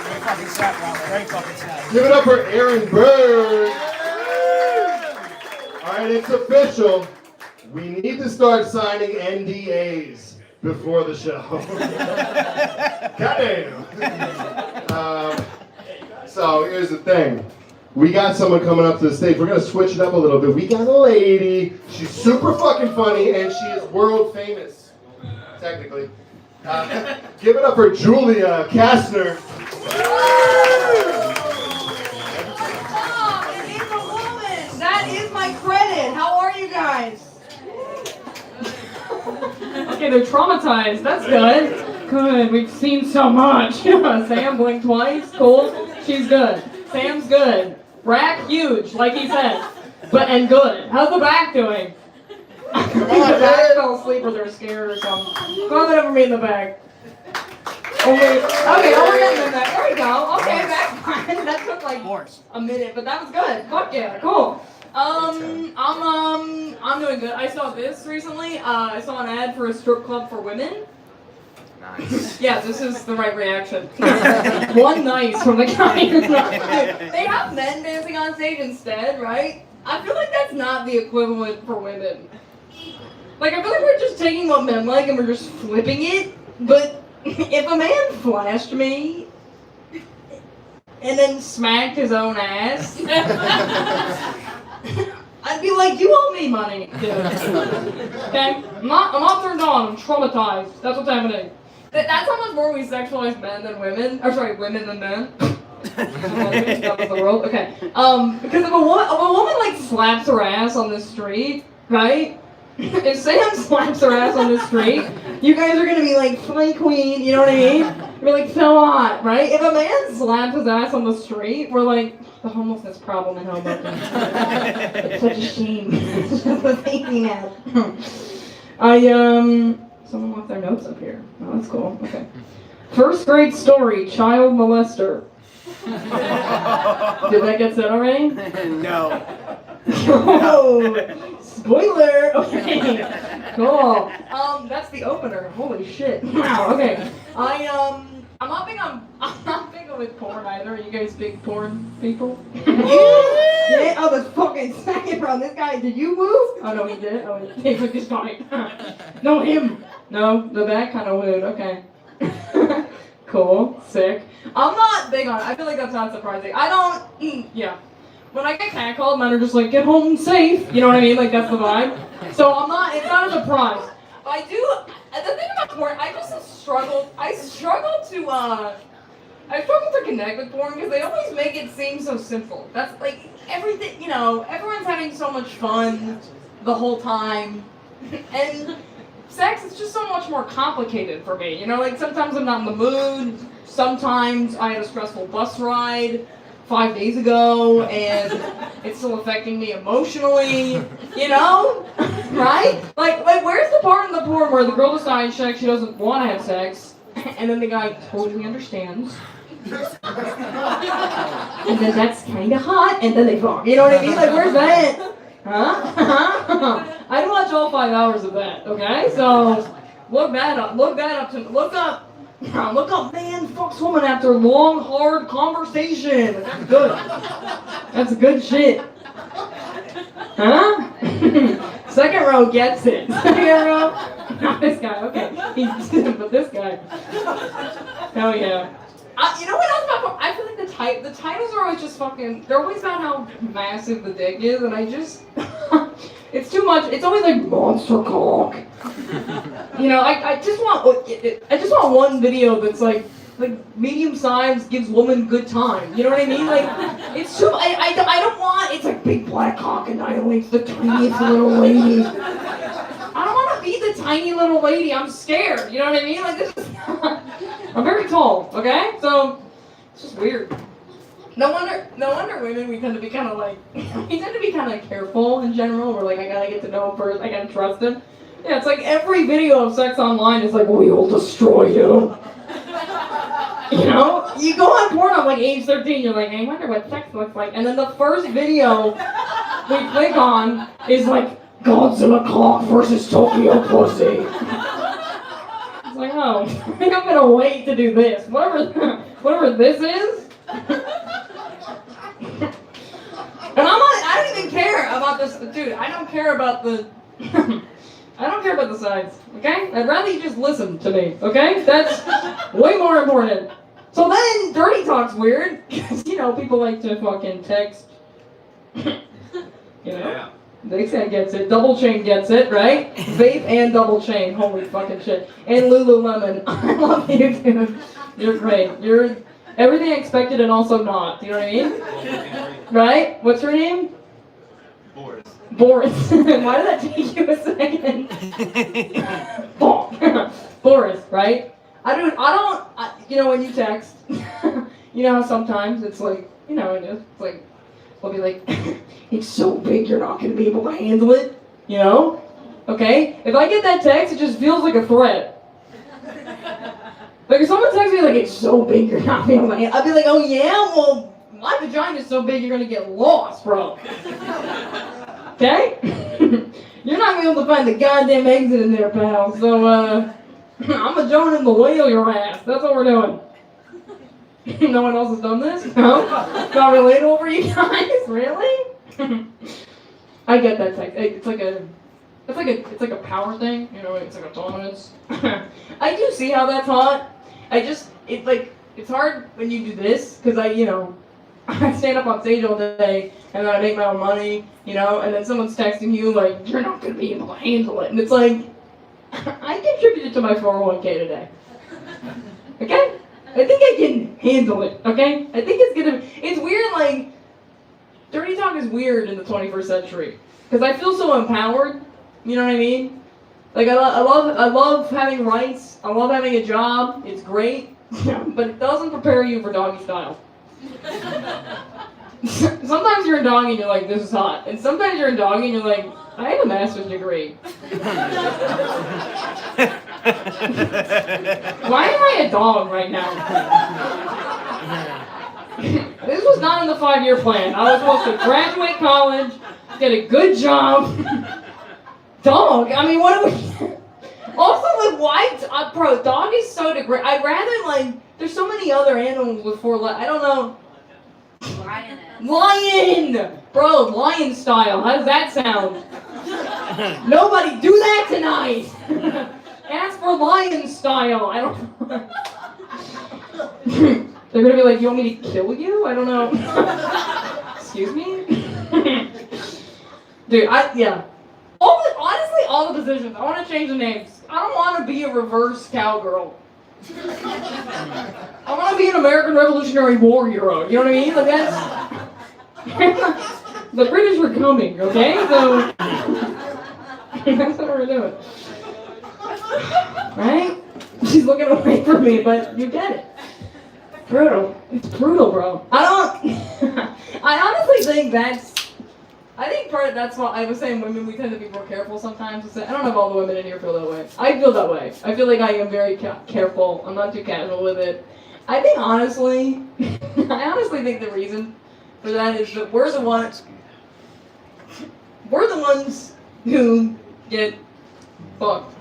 C: Very fucking sad, Robert. Very fucking sad.
B: Give it up for Aaron Berg. All right, it's official. We need to start signing NDAs before the show. Goddamn. So here's the thing. We got someone coming up to the stage. We're going to switch it up a little bit. We got a lady. She's super fucking funny, and she is world famous, technically. Give it up for Julia Kastner.
J: Oh, it is a woman. That is my credit. How are you guys?
K: Okay, they're traumatized. That's good. Good. We've seen so much. Sam blinked twice. Cool. She's good. Sam's good. Rack huge, like he said. And good. How's the back doing? I think the back fell asleep or they're scared or something. Comment over me in the back. Okay, we're getting in there. There we go. Okay, back fine. That took like a minute, but that was good. Fuck yeah, cool. I'm doing good. I saw this recently. I saw an ad for a strip club for women.
A: Nice.
K: Yeah, this is the right reaction. One nice from the guy who's not. They have men dancing on stage instead, right? I feel like that's not the equivalent for women. Like, I feel like we're just taking what men like and we're just flipping it. But if a man flashed me and then smacked his own ass, I'd be like, you owe me money, dude. Okay? I'm not turned on. I'm traumatized. That's what's happening. That's how much more we sexualize men than women. Or sorry, women than men. That was the world. Okay. Because if a woman like slaps her ass on the street, right? If Sam slaps her ass on the street, you guys are gonna be like, fly queen, you know what I mean? You're like, so hot, right? If a man slaps his ass on the street, we're like, the homelessness problem in Hoboken. It's such a shame. It's just a thinking now. Someone left their notes up here. Oh, that's cool. Okay. First grade story, child molester. Did that get said already?
A: No.
K: Oh, spoiler. Okay. Cool. That's the opener. Holy shit. Wow. Okay. I'm not big with porn either. Are you guys big porn people? Yeah. Oh, the fucking second round. This guy, did you move? Oh no, he did. Oh, he took his time. No, him. No, the back kind of would. Okay. Cool. Sick. I'm not big on it. I feel like that's not surprising. I don't. Yeah. When I get catcalled, men are just like, get home safe. You know what I mean? Like, that's the vibe. So it's not a surprise. I do. The thing about porn, I struggle to connect with porn because they always make it seem so simple. That's like everything, everyone's having so much fun the whole time. And sex is just so much more complicated for me. Like sometimes I'm not in the mood. Sometimes I had a stressful bus ride 5 days ago and it's still affecting me emotionally, right? Like where's the part in the porn where the girl decides she doesn't want to have sex and then the guy totally understands? And then that's kind of hot and then they fuck. You know what I mean? Like where's that? Huh? I'd watch all 5 hours of that, okay? So look up man fucks woman after long, hard conversation. That's good. That's good shit. Huh? Second row gets it. Second row? Not this guy, okay. But this guy. Hell yeah. You know what else about porn? I feel like the titles are always just fucking, they're always about how massive the dick is, and I just, it's too much. It's always like monster cock. I just want one video that's like medium size gives woman good time. You know what I mean? Like it's too. I don't want. It's like big black cock annihilates the tiniest little lady. I don't want to be the tiny little lady. I'm scared. You know what I mean? Like this is. I'm very tall. Okay, so it's just weird. No wonder women, we tend to be kind of careful in general. We're like, I gotta get to know him first, I gotta trust him. Yeah, it's like every video of sex online is like, we will destroy you. You go on porn at like age 13, you're like, I wonder what sex looks like. And then the first video we click on is like, Godzilla cock versus Tokyo pussy. It's like, oh, I think I'm gonna wait to do this. Whatever this is. And I don't even care about this, dude. I don't care about the sides, okay? I'd rather you just listen to me, okay? That's way more important. So then, dirty talk's weird, because, people like to fucking text.
E: Yeah.
K: This guy gets it. Double chain gets it, right? Vape and double chain. Holy fucking shit. And Lululemon. I love you, dude. You're great. You're everything I expected and also not. You know what I mean? Right? What's your name? Boris. Why did that take you a second? Boris, right? When you text, how sometimes it's like, it's like, I'll be like, it's so big you're not going to be able to handle it, Okay? If I get that text, it just feels like a threat. Like if someone texts me like, it's so big you're not going to be able to handle it, I'll be like, oh yeah? Well, my vagina's so big you're going to get lost, bro. Okay? You're not going to be able to find the goddamn exit in there, pal. So, I'm a Joan and the whale your ass. That's what we're doing. No one else has done this? No? Not relatable for you guys? Really? I get that text. It's like a power thing, it's like a dominance. I do see how that's hot. It's hard when you do this, because I stand up on stage all day, and then I make my own money, and then someone's texting you like, you're not going to be able to handle it. And it's like, I contributed to my 401k today. Okay? I think I can handle it, okay? I think it's weird, like, dirty talk is weird in the 21st century. Because I feel so empowered, you know what I mean? Like, I love having rights, I love having a job, it's great, but it doesn't prepare you for doggy style. Sometimes you're in doggy and you're like, this is hot. And sometimes you're in doggy and you're like, I have a master's degree. Why am I a dog right now? This was not in the 5-year plan. I was supposed to graduate college, get a good job. Dog? I mean, what do we... Also, like, why... bro, dog is so degrading. I'd rather, there's so many other animals with 4 legs. I don't know. Lion! Bro, lion style. How does that sound? Nobody do that tonight! Ask for lion style. I don't know. They're gonna be like, you want me to kill you? I don't know. Excuse me? Dude, yeah. Honestly, all the positions. I want to change the names. I don't want to be a reverse cowgirl. I want to be an American Revolutionary War hero. You know what I mean? Like that's the British were coming. Okay, so that's what we're doing. Right? She's looking away from me, but you get it. Brutal. It's brutal, bro. I honestly think that's what I was saying. Women, we tend to be more careful sometimes. I don't know if all the women in here feel that way. I feel that way. I feel like I am very careful. I'm not too casual with it. I think honestly, think the reason for that is that we're the ones who get fucked.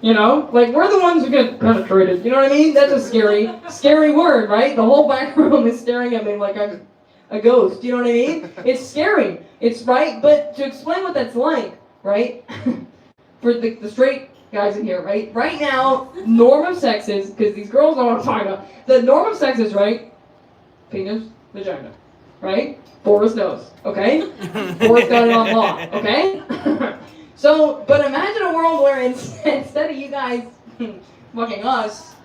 K: You know? Like, we're the ones who get penetrated. You know what I mean? That's a scary word, right? The whole back room is staring at me like I'm a ghost. You know what I mean? It's scary. It's right. But to explain what that's like, right? For the straight guys in here, right? Right now, norm of sex is, because these girls don't want to talk about, the norm of sex is, right? Penis, vagina, right? Boris knows, okay? Boris got it on law, okay? So, but imagine a world where instead of you guys fucking us,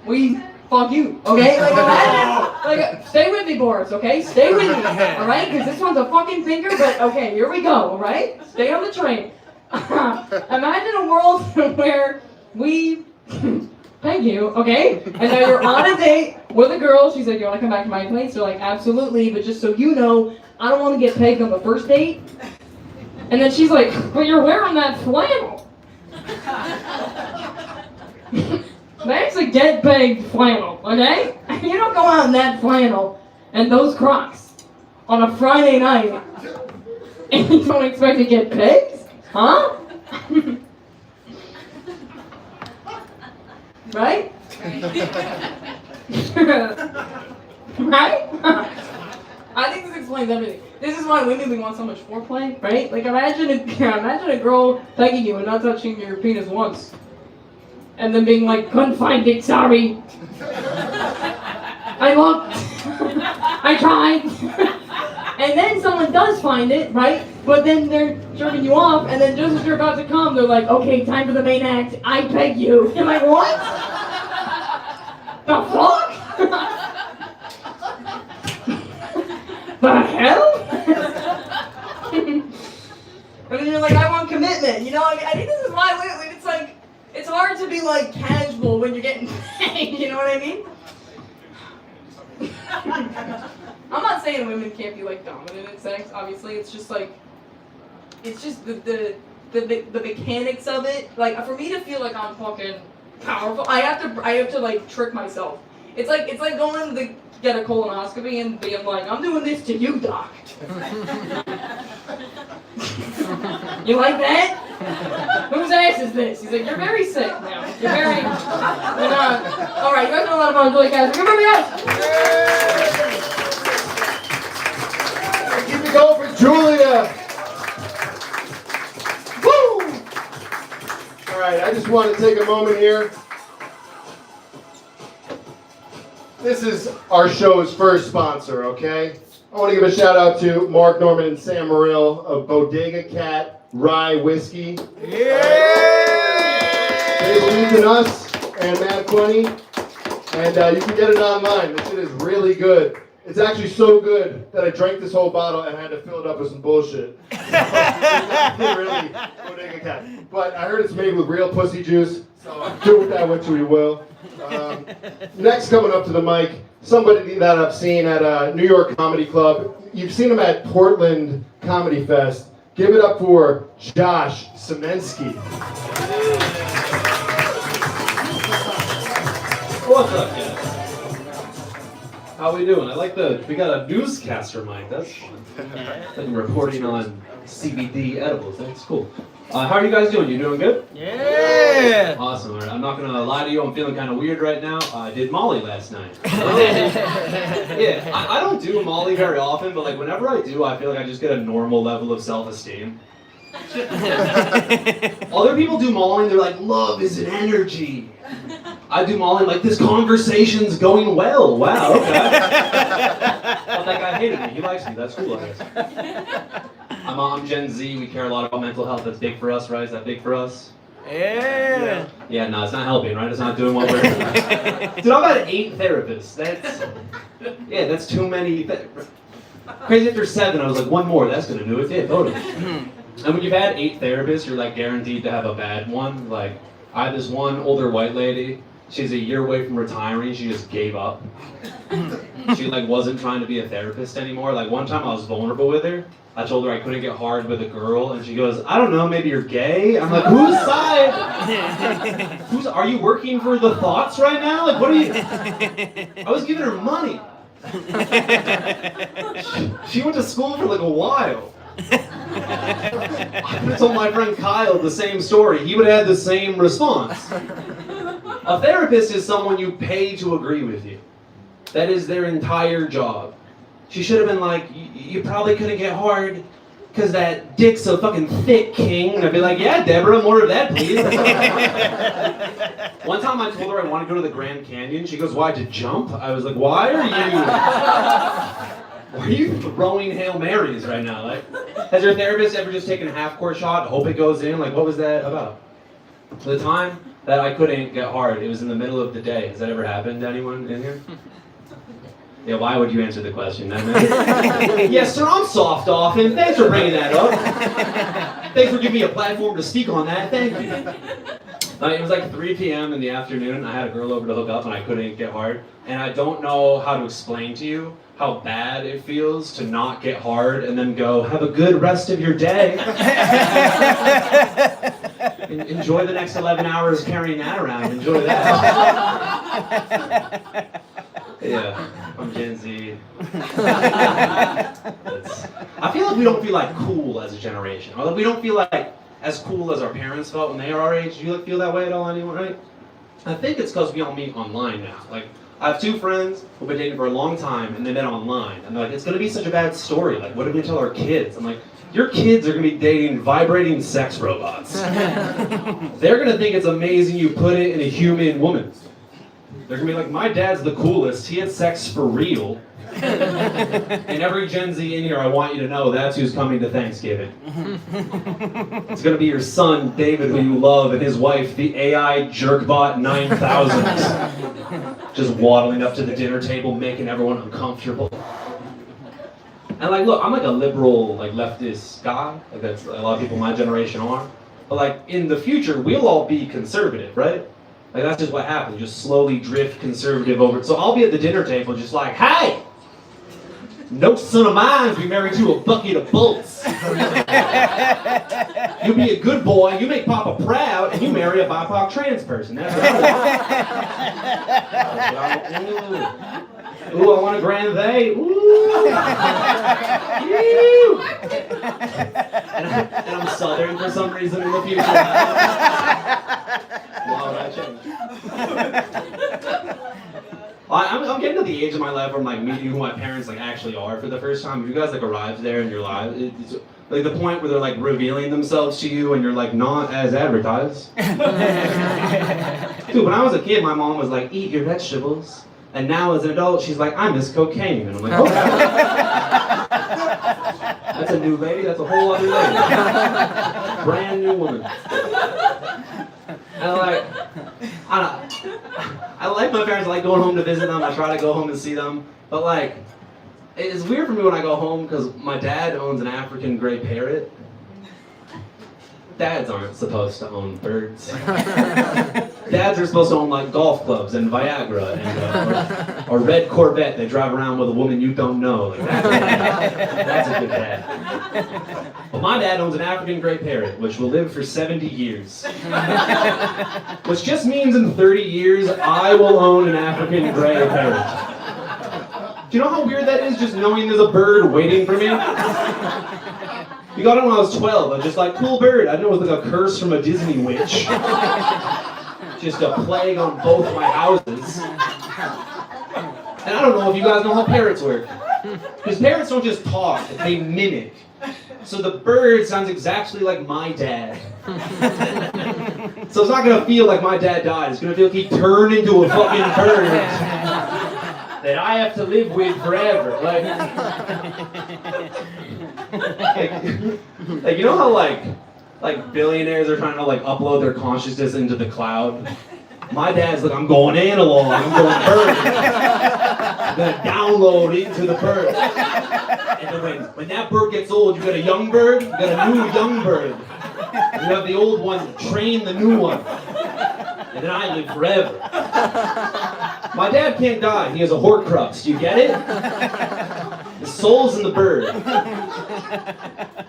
K: we fuck you, okay? Like, imagine, stay with me, Boris, okay? Stay with me, alright? Because this one's a fucking finger, but okay, here we go, alright? Stay on the train. Imagine a world where we peg you, okay? And now you're on a date with a girl. She's like, you want to come back to my place? You're like, absolutely, but just so you know, I don't want to get pegged on the first date. And then she's like, but you're wearing that flannel. That's a get pegged flannel, okay? You don't go out in that flannel and those Crocs on a Friday night and you don't expect to get pegged? Huh? Right? Right? I think this explains everything. This is why women, we want so much foreplay, right? Like, imagine a girl pegging you and not touching your penis once. And then being like, couldn't find it, sorry. I looked. I tried. And then someone does find it, right? But then they're jerking you off, and then just as you're about to come, they're like, okay, time for the main act. I peg you. You're like, what? The fuck? The hell? And then you're like, I want commitment. You know, I think this is why it's like, it's hard to be like casual when you're getting pegged. You know what I mean? I'm not saying women can't be like dominant in sex. Obviously, it's just like, it's just the mechanics of it. Like, for me to feel like I'm fucking powerful, I have to like trick myself. It's like going to get a colonoscopy and being like, I'm doing this to you, doc. You like that? Whose ass is this? He's like, you're very sick now. You're very. All right, you guys know a lot about Julie Castro. Come on, guys.
B: Keep it going for Julia. Woo! All right, I just want to take a moment here. This is our show's first sponsor, okay? I want to give a shout out to Mark Norman and Sam Morrill of Bodega Cat Rye Whiskey. Yeah! They believed in us and Mad Funny, and you can get it online. This shit is really good. It's actually so good that I drank this whole bottle and had to fill it up with some bullshit. Really, Bodega Cat. But I heard it's made with real pussy juice, so do with that what you will. Next, coming up to the mic, somebody that I've seen at a New York Comedy Club. You've seen him at Portland Comedy Fest. Give it up for Josh Simensky.
L: What's up, guys? How we doing? We got a newscaster mic. That's fun. Like reporting on CBD edibles. That's cool. How are you guys doing? You doing good?
D: Yeah!
L: Awesome. All right. I'm not going to lie to you. I'm feeling kind of weird right now. I did Molly last night. Yeah, I don't do Molly very often, but like whenever I do, I feel like I just get a normal level of self-esteem. Other people do Molly and they're like, love is an energy. I do Molly like, this conversation's going well. Wow, okay. But that guy hated me. He likes me. That's cool, I guess. I'm Gen Z. We care a lot about mental health. That's big for us, right? Is that big for us?
D: Yeah.
L: Yeah, no, it's not helping, right? It's not doing what we're doing. Dude, I've had 8 therapists. That's too many. Crazy after 7, I was like, one more, that's gonna do it. Yeah, totally. And when you've had 8 therapists, you're like guaranteed to have a bad one. Like, I had this one older white lady. She's a year away from retiring. She just gave up. She like wasn't trying to be a therapist anymore. Like one time I was vulnerable with her. I told her I couldn't get hard with a girl, and she goes, I don't know, maybe you're gay? I'm like, whose side? Are you working for the thoughts right now? Like, what are you? I was giving her money. She went to school for like a while. I told my friend Kyle the same story. He would have had the same response. A therapist is someone you pay to agree with you. That is their entire job. She should have been like, you probably couldn't get hard because that dick's so fucking thick, King. And I'd be like, yeah, Deborah, more of that, please. One time I told her I want to go to the Grand Canyon. She goes, why, to jump? I was like, why are you throwing Hail Marys right now? Like, has your therapist ever just taken a half-court shot, hope it goes in? Like, what was that about? The time that I couldn't get hard, it was in the middle of the day. Has that ever happened to anyone in here? Yeah, why would you answer the question? Yes, sir, I'm soft often. Thanks for bringing that up. Thanks for giving me a platform to speak on that. Thank you. It was like 3 p.m. in the afternoon. I had a girl over to hook up and I couldn't get hard. And I don't know how to explain to you how bad it feels to not get hard and then go, have a good rest of your day. Enjoy the next 11 hours carrying that around. Enjoy that. Yeah, I'm Gen Z. I feel like we don't feel like cool as a generation. Or like we don't feel like as cool as our parents felt when they were our age. Do you like feel that way at all, anyone, right? I think it's because we all meet online now. Like, I have 2 friends who've been dating for a long time and they met online. And they're like, it's gonna be such a bad story. Like, what are we gonna tell our kids? I'm like, your kids are gonna be dating vibrating sex robots. They're gonna think it's amazing you put it in a human woman. They're gonna be like, my dad's the coolest. He had sex for real. And every Gen Z in here, I want you to know that's who's coming to Thanksgiving. It's gonna be your son, David, who you love, and his wife, the AI Jerkbot 9000. Just waddling up to the dinner table, making everyone uncomfortable. And like, look, I'm like a liberal, like leftist guy. Like that's a lot of people my generation are. But like, in the future, we'll all be conservative, right? Like that's just what happens, just slowly drift conservative over. So I'll be at the dinner table just like, hey! No son of mine's be married to a bucket of bolts. You be a good boy, you make Papa proud, and you marry a BIPOC trans person. That's what I want. Ooh, I want a grand they. Ooh. And I'm Southern for some reason in the future. Why would I change? I'm getting to the age of my life where I'm like meeting who my parents like actually are for the first time. If you guys like arrived there in your lives, it's like the point where they're like revealing themselves to you and you're like not as advertised. Dude, when I was a kid, my mom was like, eat your vegetables. And now as an adult, she's like, I miss cocaine. And I'm like, oh. That's a new lady, that's a whole other lady. Brand new woman. And like, I like my parents, I like going home to visit them, I try to go home and see them, but like, it's weird for me when I go home because my dad owns an African gray parrot. Dads aren't supposed to own birds. Dads are supposed to own like golf clubs and Viagra and or red Corvette they drive around with a woman you don't know. Like, that's a good dad. But my dad owns an African gray parrot, which will live for 70 years. Which just means in 30 years, I will own an African gray parrot. Do you know how weird that is, just knowing there's a bird waiting for me? We got it when I was 12. I was just like, cool bird. I didn't know it was like a curse from a Disney witch. Just a plague on both my houses. And I don't know if you guys know how parrots work. Because parrots don't just talk, they mimic. So the bird sounds exactly like my dad. So it's not going to feel like my dad died. It's going to feel like he turned into a fucking bird that I have to live with forever. Like Like, you know how like billionaires are trying to like upload their consciousness into the cloud? My dad's like, I'm going analog, I'm going bird. I'm gonna download into the bird. And then when that bird gets old, you got a young bird, you got a new young bird. You have the old one train the new one. And then I live forever. My dad can't die, he has a Horcrux, do you get it? His soul's in the bird.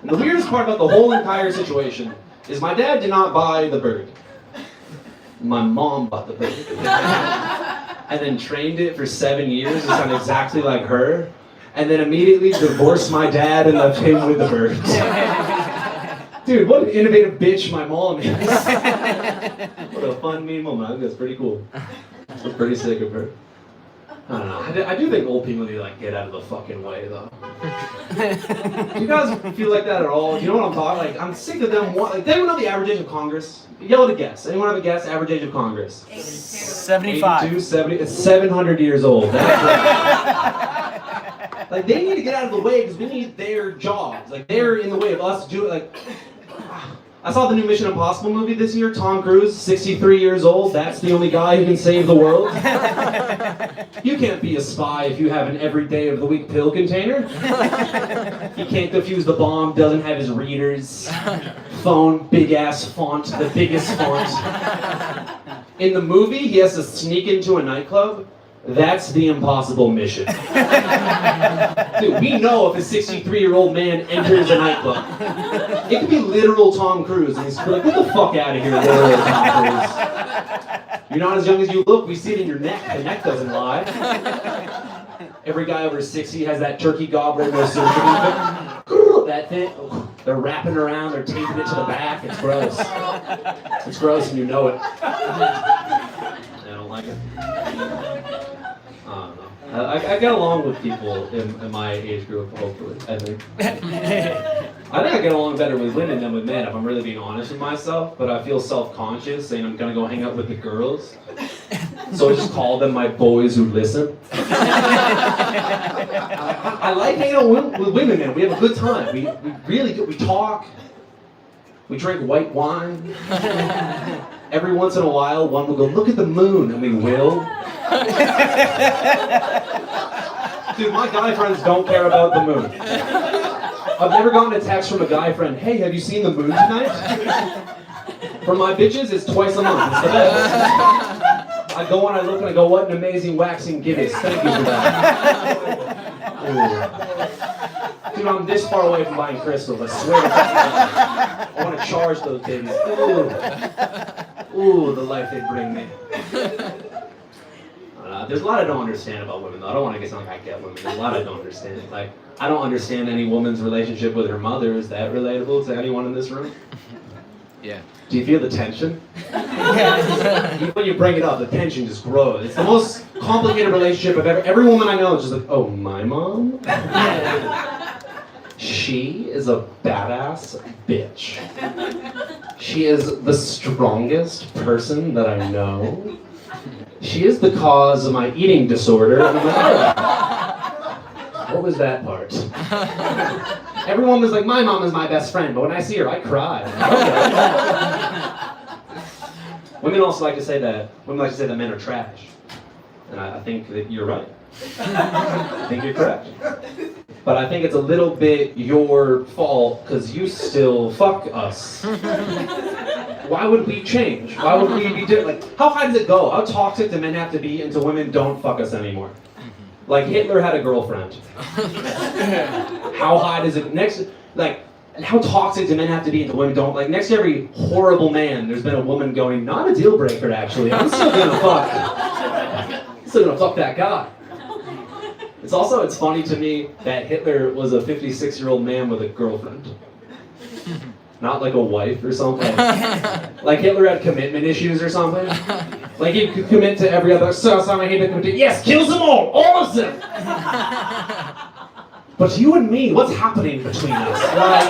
L: And the weirdest part about the whole entire situation is my dad did not buy the bird. My mom bought the bird. And then trained it for 7 years to sound exactly like her. And then immediately divorced my dad and left him with the bird. Dude, what an innovative bitch my mom is. What a fun, mean woman. That's pretty cool. That's pretty sick of her. I don't know. I do think old people need to like get out of the fucking way, though. Do you guys feel like that at all? Do you know what I'm talking? Like, I'm sick of them. Like, does anyone know the average age of Congress? Yell at a guess. Anyone have a guess? Average age of Congress?
C: 75.
L: 82, 70. It's 700 years old. That's like, they need to get out of the way because we need their jobs. Like, they're in the way of us doing. Like, I saw the new Mission Impossible movie this year. Tom Cruise, 63 years old. That's the only guy who can save the world. You can't be a spy if you have an every day of the week pill container. You can't defuse the bomb, doesn't have his readers. Phone, big ass font, the biggest font. In the movie, he has to sneak into a nightclub. That's the impossible mission. Dude, we know if a 63-year-old man enters a nightclub. It could be literal Tom Cruise, and he's like, get the fuck out of here, literal Tom Cruise. You're not as young as you look, we see it in your neck. The neck doesn't lie. Every guy over 60 has that turkey gobbler in their surgery. That thing, they're wrapping around, they're taping it to the back. It's gross. It's gross and you know it. I don't like it. I don't know. I get along with people in my age group, hopefully, I think. I think I get along better with women than with men, if I'm really being honest with myself, but I feel self-conscious saying I'm gonna go hang out with the girls. So I just call them my boys who listen. I like hanging out with women, man. We have a good time. We really good. We talk. We drink white wine. Every once in a while, one will go, look at the moon, and we will. Dude, my guy friends don't care about the moon. I've never gotten a text from a guy friend, hey, have you seen the moon tonight? For my bitches, it's twice a month. It's the best. I go and I look and I go, what an amazing waxing Guinness. Thank you for that. Ooh. Dude, I'm this far away from buying crystals, I swear to God. I want to charge those babies. Ooh, the life they bring me. There's a lot I don't understand about women, though. I don't want to get something like I get women. There's a lot I don't understand. Like, I don't understand any woman's relationship with her mother. Is that relatable to anyone in this room?
A: Yeah.
L: Do you feel the tension? Even when you bring it up, the tension just grows. It's the most complicated relationship I've ever. Every woman I know is just like, oh, my mom? She is a badass bitch. She is the strongest person that I know. She is the cause of my eating disorder. And I'm like, oh. What was that part? Everyone was like, my mom is my best friend, but when I see her, I cry. Okay. Women also like to say that. Women like to say that men are trash, and I think that you're right. I think you're correct. But I think it's a little bit your fault because you still fuck us. Why would we change? Why would we be different? Like, how high does it go? How toxic do men have to be until women don't fuck us anymore? Like Hitler had a girlfriend. How high does it like? How toxic do men have to be until women don't? Like next to every horrible man, there's been a woman going, not a deal breaker actually. I'm still gonna fuck. I'm still gonna fuck that guy. It's funny to me that Hitler was a 56-year-old man with a girlfriend. Not like a wife or something. Like Hitler had commitment issues or something. Like he could commit to every other time I hate to commit to. Yes, kills them all of them. But you and me, what's happening between us? Like,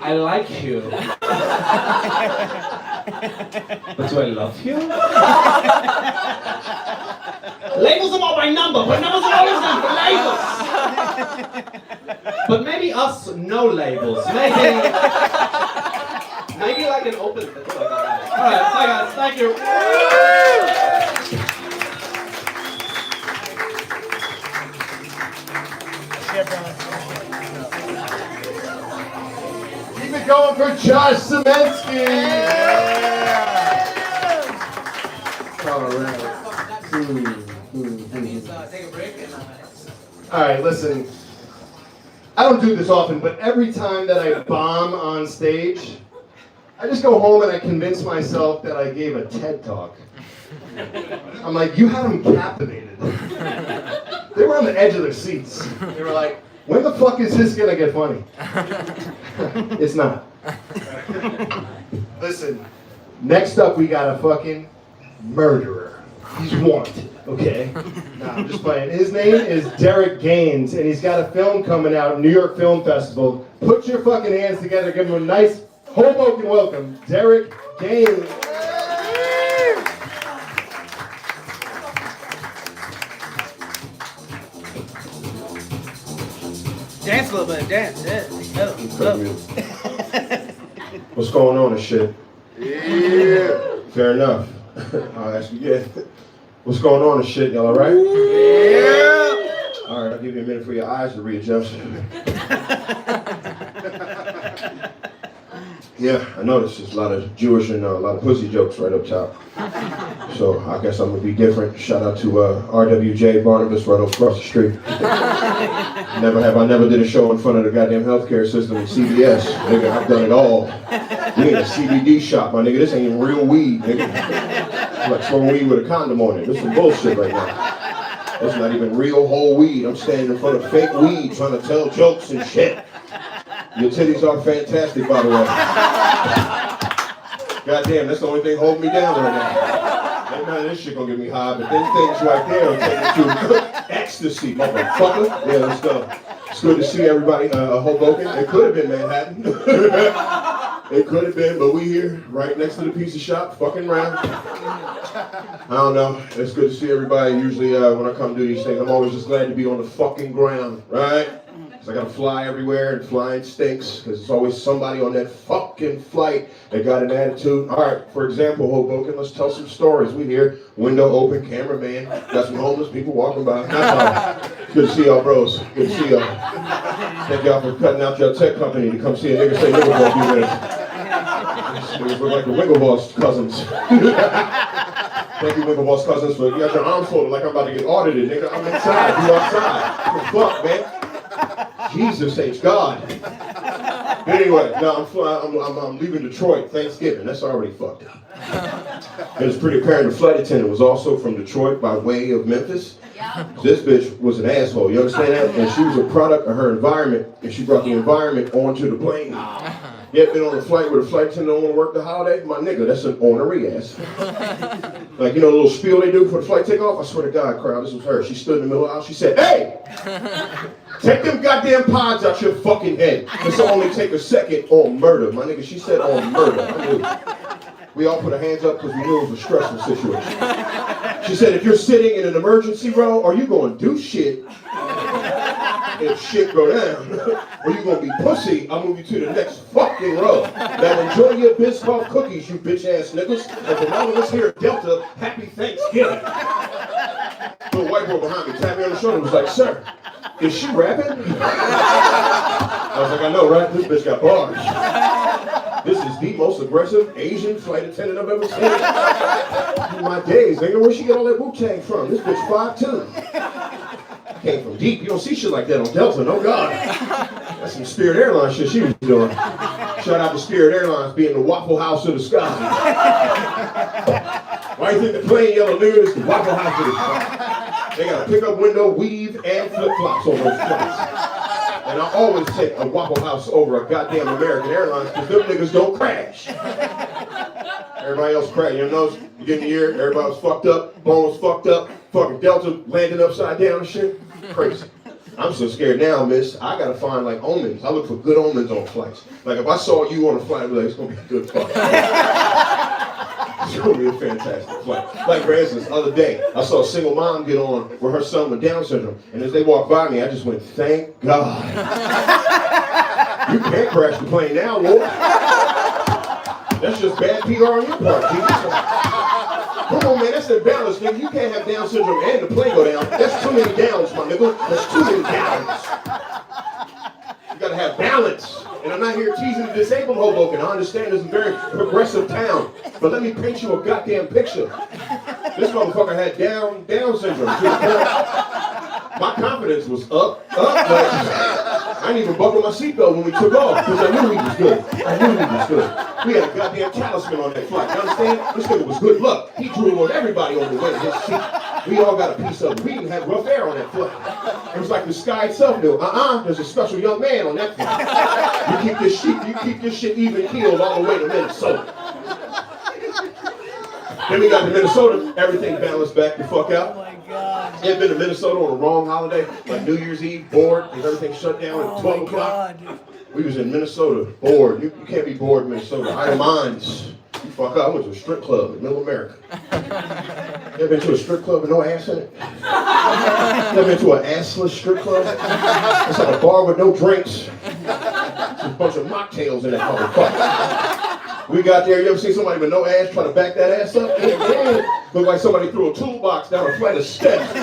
L: I like you. But do I love you? Labels them all by number. What numbers are always done for labels? but maybe us no labels. Maybe like an open. Like that. All right, bye guys. Thank you.
B: Keep it going for Josh Simensky. All right. All right, listen. I don't do this often, but every time that I bomb on stage, I just go home and I convince myself that I gave a TED Talk. I'm like, you had them captivated. They were on the edge of their seats. They were like, when the fuck is this gonna get funny? It's not. Listen, next up we got a fucking murderer. He's wanted, okay? Nah, I'm just playing. His name is Derrick Gaines, and he's got a film coming out, New York Film Festival. Put your fucking hands together, give him a nice Hoboken welcome, Derrick Gaines.
D: Dance a little bit, dance.
B: What's going on and shit? Yeah. Fair enough. I'll ask you again. What's going on and shit? Y'all alright? Yeah. Alright, I'll give you a minute for your eyes to readjust. Yeah, I noticed there's a lot of Jewish and a lot of pussy jokes right up top. So I guess I'm gonna be different. Shout out to RWJ Barnabas right across the street. I never did a show in front of the goddamn healthcare system in CVS. Nigga, I've done it all. We ain't a CBD shop, my nigga. This ain't even real weed, nigga. It's like smoking weed with a condom on it. This is bullshit right now. It's not even real whole weed. I'm standing in front of fake weed trying to tell jokes and shit. Your titties are fantastic, by the way. Goddamn, that's the only thing holding me down right now. Ain't none of this shit gonna get me high, but them things right there will take me to ecstasy, motherfucker. Yeah, let's go. It's good to see everybody. Hoboken. It could have been Manhattan. It could have been, but we here, right next to the pizza shop, fucking round. I don't know. It's good to see everybody. Usually when I come do these things, I'm always just glad to be on the fucking ground, right? Because I gotta fly everywhere, and flying stinks, because there's always somebody on that fucking flight that got an attitude. All right, for example, Hoboken, let's tell some stories. We here, window open, cameraman, got some homeless people walking by. That's all. Good to see y'all, bros. Good to see y'all. Thank y'all for cutting out your tech company to come see a nigga say nigga for a few minutes. These niggas look like the Winklevoss cousins. Thank you, Winklevoss cousins, for you got your arms folded like I'm about to get audited, nigga. I'm inside, you outside. What the fuck, man? Jesus H. God. But anyway, no, I'm leaving Detroit Thanksgiving. That's already fucked up. It was pretty apparent the flight attendant was also from Detroit by way of Memphis. This bitch was an asshole, you understand that? And she was a product of her environment, and she brought the environment onto the plane. You ever been on a flight where the flight attendant don't want to work the holiday? My nigga, that's an ornery ass. Like, you know the little spiel they do for the flight takeoff? I swear to God, crowd, this was her. She stood in the middle of the aisle, she said, hey! Take them goddamn pods out your fucking head. This will only take a second on murder. My nigga, she said on murder. I knew. We all put our hands up because we knew it was a stressful situation. She said, if you're sitting in an emergency row, are you going to do shit if shit go down? Or you going to be pussy, I'll move you to the next fucking row. Now enjoy your Biscoff cookies, you bitch ass niggas. And for all of us here at Delta, happy Thanksgiving. Little white boy behind me tapped me on the shoulder and was like, sir, is she rapping? I was like, I know, right? This bitch got bars. This is the most aggressive Asian flight attendant I've ever seen in my days. Nigga, where'd she get all that Wu-Tang from? This bitch 5'2". Came from deep. You don't see shit like that on Delta, no God. That's some Spirit Airlines shit she was doing. Shout out to Spirit Airlines being the Waffle House of the sky. Why do you think the plain yellow nude is the Waffle House of the sky? They got a pickup window, weave, and flip-flops on those flights. And I always take a Waffle House over a goddamn American Airlines because them niggas don't crash. Everybody else crash. You know, you get in the air, everybody was fucked up, bone was fucked up, fucking Delta landed upside down and shit. Crazy. I'm so scared now, miss. I gotta find like omens. I look for good omens on flights. Like if I saw you on a flight, I'd be like, it's gonna be a good flight. It's
M: gonna be a fantastic flight. Like for instance, the other day, I saw a single mom get on with her son with Down syndrome, and as they walked by me, I just went, thank God. You can't crash the plane now, Lord. That's just bad PR on your part, Jesus. Come on, man, that's the balance, nigga. You can't have Down syndrome and the plane go down. That's too many downs, my nigga. That's too many downs. You gotta have balance. And I'm not here teasing the disabled Hoboken. I understand it's a very progressive town. But let me paint you a goddamn picture. This motherfucker had Down syndrome. My confidence was up. I didn't even buckle my seatbelt when we took off because I knew he was good. We had a goddamn talisman on that flight. You understand? This nigga was good luck. He drooled on everybody on the way to his seat. We all got a piece of it. We even had rough air on that flight. It was like the sky itself knew. There's a special young man on that flight. You keep this shit even keeled all the way to Minnesota. Then we got to Minnesota, everything balanced back the fuck out.
D: Oh my God.
M: You ever been to Minnesota on the wrong holiday? Like New Year's Eve, bored, and everything shut down at 12 o'clock? We was in Minnesota, bored. You can't be bored in Minnesota. Idle minds. You fuck up. I went to a strip club in Middle America. You ever been to a strip club with no ass in it? You ever been to an assless strip club? It's like a bar with no drinks. It's a bunch of mocktails in that motherfucker. We got there, you ever seen somebody with no ass try to back that ass up? Yeah. Looked like somebody threw a toolbox down a flight of steps.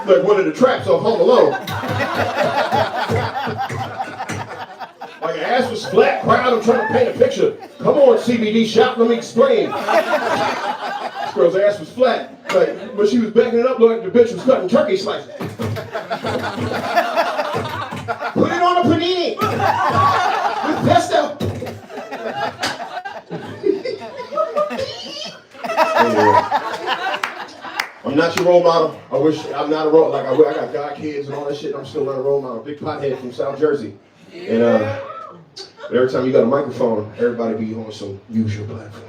M: Like one of the traps off Home Alone. Like her ass was flat, crowd, I'm trying to paint a picture. Come on, CBD shop, let me explain. This girl's ass was flat. Like, when she was backing it up, looked like the bitch was cutting turkey slices. Put it on a panini with pesto. Anyway, I'm not your role model. I wish I'm not a role. Like I got god kids and all that shit. I'm still not a role model. Big pothead from South Jersey. And every time you got a microphone, everybody be on some use your platform.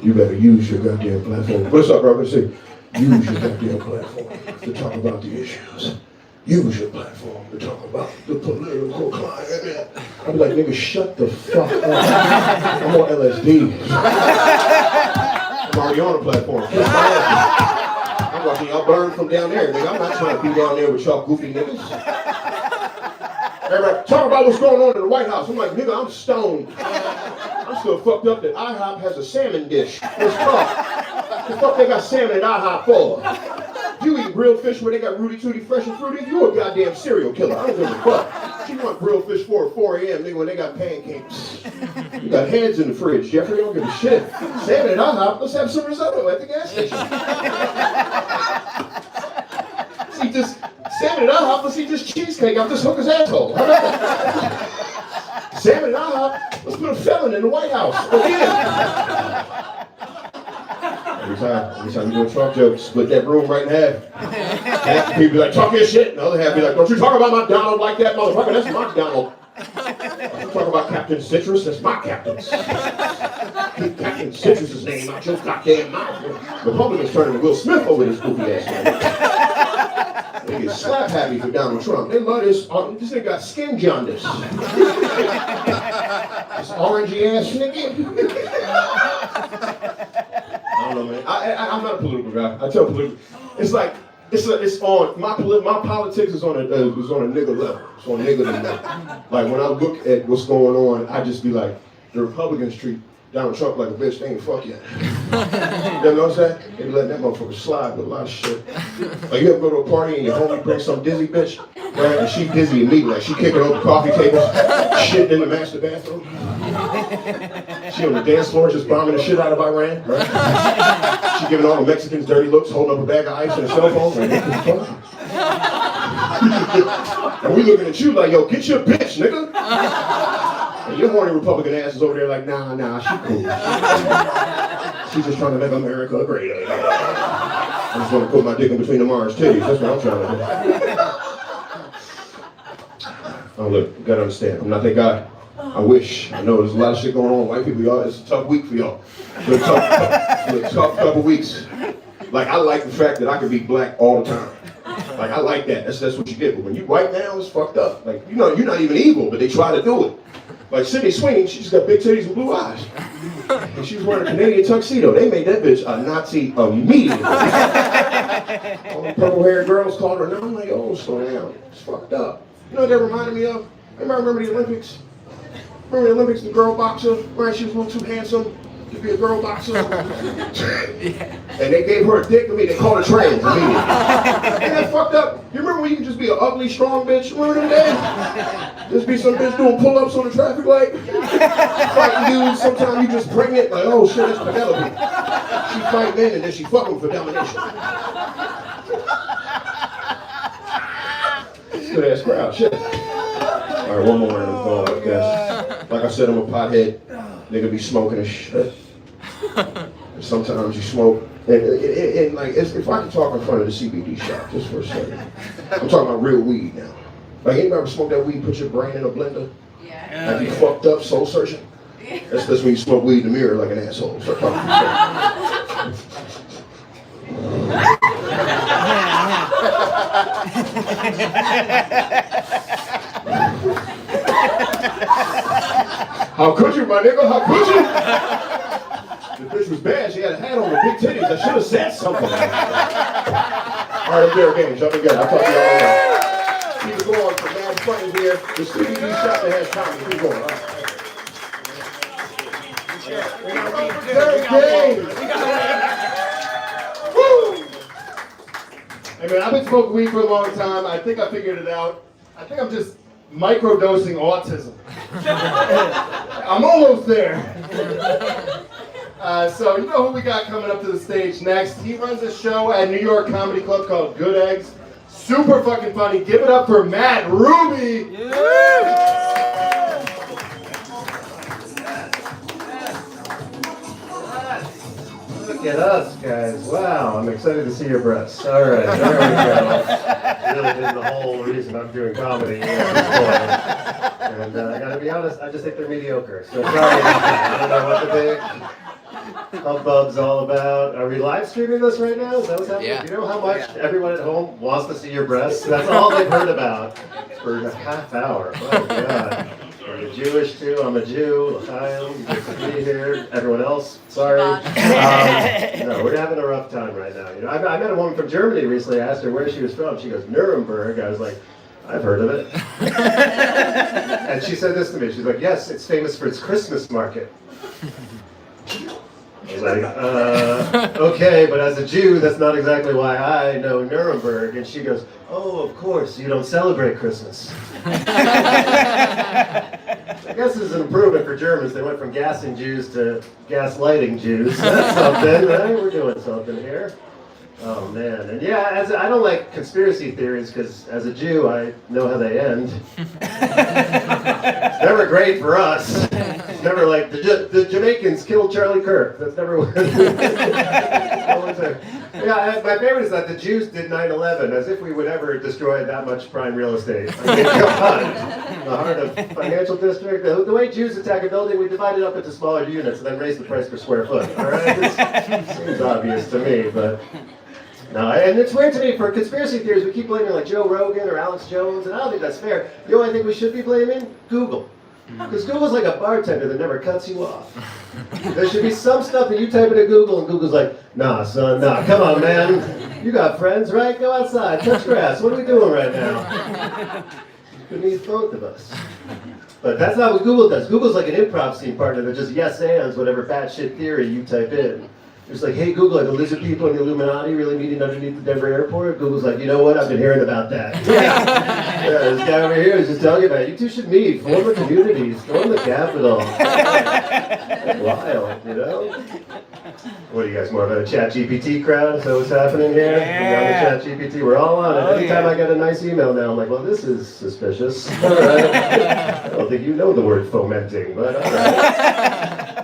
M: You better use your goddamn platform. What's up, bro? Let's see. Use your goddamn platform to talk about the issues. Use your platform to talk about the political climate. I'd be like, nigga, shut the fuck up. I'm on LSD. I'm already on the platform. Kiss my ass. I'm watching y'all burn from down there, nigga. I'm not trying to be down there with y'all goofy niggas. Everybody, talk about what's going on in the White House. I'm like, nigga, I'm stoned. I'm still fucked up that IHOP has a salmon dish. Let's talk. The fuck they got salmon at IHOP for? You eat grilled fish where they got Rudy Tooty Fresh and Fruity? You a goddamn serial killer. I don't give a fuck. You want grilled fish for at 4 a.m. nigga when they got pancakes. You got heads in the fridge, Jeffrey. I don't give a shit. Salmon at IHOP. Let's have some risotto at the gas station. See this salmon at IHOP. Let's eat this cheesecake out this hooker's asshole. Salmon at IHOP. Let's put a felon in the White House again. Every time you do a Trump joke, split that room right in half. Half the people be like, talk your shit. And the other half be like, don't you talk about my Donald like that, motherfucker. That's my Donald. Don't you talk about Captain Citrus. That's my Captain's. Keep Captain Citrus's name out your goddamn mouth. Republicans turning to Will Smith over this goofy ass man. They get slap happy for Donald Trump. They love this. This nigga got skin jaundice. This orangey ass nigga. I don't know, man. I'm not a political guy. I tell political. It's like it's on my politics is on a nigga level. It's on nigga level. Like when I look at what's going on, I just be like, the Republicans treat Donald Trump like a bitch. They ain't fuck yet. You know what I'm saying? They be letting that motherfucker slide with a lot of shit. Like you ever go to a party and your homie brings some dizzy bitch, right? And she dizzy immediately. Like she kicking over the coffee tables, shitting in the master bathroom. She on the dance floor just bombing the shit out of Iran, right? She giving all the Mexicans dirty looks, holding up a bag of ice and a cell phone. Like, what the fuck? And we looking at you like, yo, get your bitch, nigga. And your horny Republican ass is over there like, nah, she cool. She's just trying to make America great. I just want to put my dick in between the Mars titties. That's what I'm trying to do. Oh, look, you gotta understand, I'm not that guy. I wish. I know there's a lot of shit going on. White people, y'all, it's a tough week for y'all. It's a tough couple weeks. Like, I like the fact that I can be black all the time. Like, I like that. That's what you get. But when you white now, it's fucked up. Like, you know, you're not even evil, but they try to do it. Like Sydney Sweeney, she's got big titties and blue eyes. And she's wearing a Canadian tuxedo. They made that bitch a Nazi immediately. All the purple-haired girls called her, and I'm like, oh, slow down. It's fucked up. You know what that reminded me of? Remember the Olympics? Remember the Olympics, the girl boxer? Right, she was a little too handsome to be a girl boxer. And they gave her a dick to me. They called her trans immediately. Ain't that fucked up? You remember when you could just be an ugly, strong bitch? Remember them days? Just be some bitch doing pull-ups on the traffic light? Fighting dudes, sometimes you just pregnant, like, oh shit, it's Penelope. She fight men and then she fuck them for domination. Good ass crowd, shit. All right, one more and I'm going, I guess. Like I said, I'm a pothead. Nigga be smoking and shit. And sometimes you smoke. And like, if I can talk in front of the CBD shop just for a second. I'm talking about real weed now. Like, anybody ever smoke that weed, put your brain in a blender? Yeah. Like you fucked up, soul searching? That's when you smoke weed in the mirror like an asshole. Start talking to How could you, my nigga? How could you? The bitch was bad. She had a hat on with big titties. I should have said something. All right, I'm Derrick Gaines. Y'all be good. I'll talk to y'all later. Keep it going for Mad Funny here. The CBD shop that has comedy. Keep going. All right. Derrick Gaines. Woo! Hey man, I've been smoking weed for a long time. I think I figured it out. I think I'm just microdosing autism. I'm almost there. So you know who we got coming up to the stage next? He runs a show at New York Comedy Club called Good Eggs. Super fucking funny. Give it up for Matt Ruby.
N: Look at us, guys. Wow, I'm excited to see your breasts. All right, there we go. Really been the whole reason I'm doing comedy at this point. And I gotta be honest, I just think they're mediocre. So sorry about that. I don't know what the big hubbub's all about. Are we live streaming this right now? Is that what's happening?
A: Yeah.
N: Do you know how much everyone at home wants to see your breasts? That's all they've heard about for a half hour. My God. Are you Jewish too? I'm a Jew. L'chaim. You get to be here. Everyone else, sorry. No, we're having a rough time right now. You know, I met a woman from Germany recently. I asked her where she was from. She goes, Nuremberg. I was like, I've heard of it. And she said this to me. She's like, yes, it's famous for its Christmas market. I was like, okay, but as a Jew, that's not exactly why I know Nuremberg. And she goes, oh, of course, you don't celebrate Christmas. I guess this is an improvement for Germans. They went from gassing Jews to gaslighting Jews. That's something, right? We're doing something here. Oh, man. And yeah, I don't like conspiracy theories because as a Jew, I know how they end. It's never great for us. It's never like the Jamaicans killed Charlie Kirk. That's never what Yeah, my favorite is that the Jews did 9/11 as if we would ever destroy that much prime real estate. I mean, come on. The heart of financial district. The way Jews attack a building, we divide it up into smaller units and then raise the price per square foot. All right, this seems obvious to me, but no. And it's weird to me for conspiracy theories. We keep blaming like Joe Rogan or Alex Jones, and I don't think that's fair. You know what I think we should be blaming? Google. Because Google's like a bartender that never cuts you off. There should be some stuff that you type into Google and Google's like, nah, son, nah, come on, man. You got friends, right? Go outside, touch grass. What are we doing right now? Could need both of us. But that's not what Google does. Google's like an improv scene partner that just yes-ands whatever batshit theory you type in. It's like, hey Google, are the lizard people in the Illuminati really meeting underneath the Denver airport? Google's like, you know what? I've been hearing about that. Yeah, this guy over here is just telling you about it. You two should meet, form a community, storm the Capitol. Wild, you know? What are you guys, more of a ChatGPT crowd? Is that what's happening here? Yeah. We're on the ChatGPT. We're all on it. Anytime I get a nice email now, I'm like, well, this is suspicious. All right. I don't think you know the word fomenting, but all right.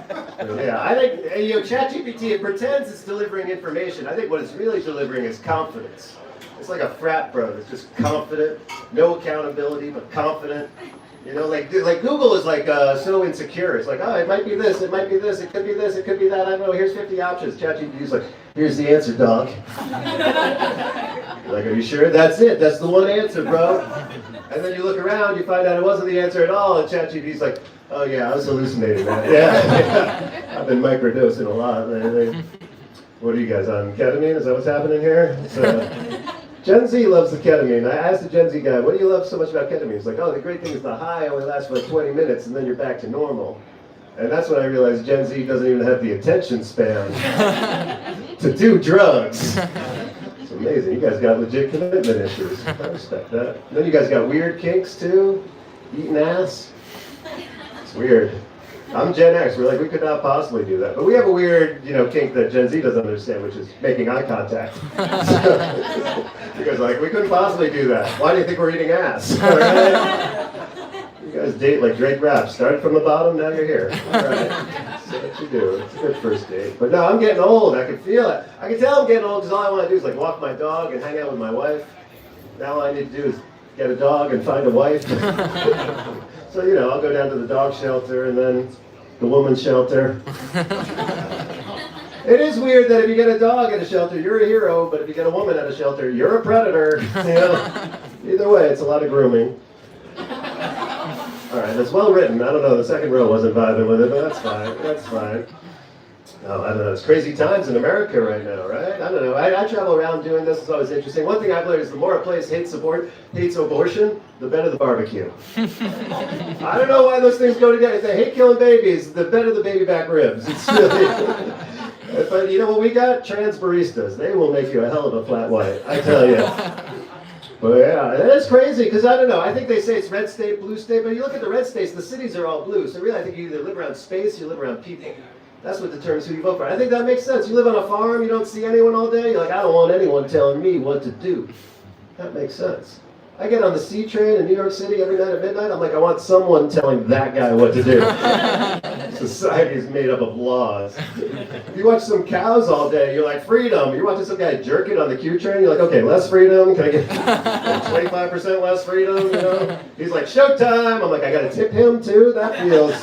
N: Yeah, I think, ChatGPT, it pretends it's delivering information. I think what it's really delivering is confidence. It's like a frat bro that's just confident, no accountability, but confident. You know, like Google is like so insecure. It's like, oh, it might be this, it might be this, it could be this, it could be that. I don't know, here's 50 options. ChatGPT is like, here's the answer, dog. You're like, are you sure? That's it. That's the one answer, bro. And then you look around, you find out it wasn't the answer at all, and ChatGPT's like, oh yeah, I was hallucinating that. Yeah. I've been microdosing a lot lately. What are you guys on? Ketamine? Is that what's happening here? Gen Z loves the ketamine. I asked the Gen Z guy, what do you love so much about ketamine? He's like, oh, the great thing is the high only lasts for like 20 minutes and then you're back to normal. And that's when I realized Gen Z doesn't even have the attention span to do drugs. It's amazing. You guys got legit commitment issues. I respect that. And then you guys got weird kinks too. Eating ass. It's weird. I'm Gen X. We're like, we could not possibly do that. But we have a weird, kink that Gen Z doesn't understand, which is making eye contact. You guys are like, we couldn't possibly do that. Why do you think we're eating ass? All right? You guys date like Drake rap. Started from the bottom, now you're here. All right. That's what you do. It's a good first date. But no, I'm getting old. I can feel it. I can tell I'm getting old because all I want to do is like walk my dog and hang out with my wife. Now all I need to do is get a dog and find a wife. So, I'll go down to the dog shelter and then the woman's shelter. It is weird that if you get a dog at a shelter, you're a hero, but if you get a woman at a shelter, you're a predator. Either way, it's a lot of grooming. All right, that's well written. I don't know, the second row wasn't vibing with it, but that's fine. That's fine. Oh, I don't know. It's crazy times in America right now, right? I don't know. I travel around doing this. It's always interesting. One thing I've learned is the more a place hates abortion, the better the barbecue. I don't know why those things go together. If they hate killing babies, the better the baby back ribs. It's really... But you know what we got? Trans baristas. They will make you a hell of a flat white, I tell you. But yeah, it's crazy because I don't know. I think they say it's red state, blue state, but you look at the red states, the cities are all blue. So really, I think you either live around space, or you live around people. That's what determines who you vote for. I think that makes sense. You live on a farm, you don't see anyone all day. You're like, I don't want anyone telling me what to do. That makes sense. I get on the C train in New York City every night at midnight. I'm like, I want someone telling that guy what to do. Society is made up of laws. If you watch some cows all day, you're like, freedom. You're watching some guy jerk it on the Q train. You're like, okay, less freedom. Can I get 25% less freedom? He's like, showtime. I'm like, I got to tip him too? That feels...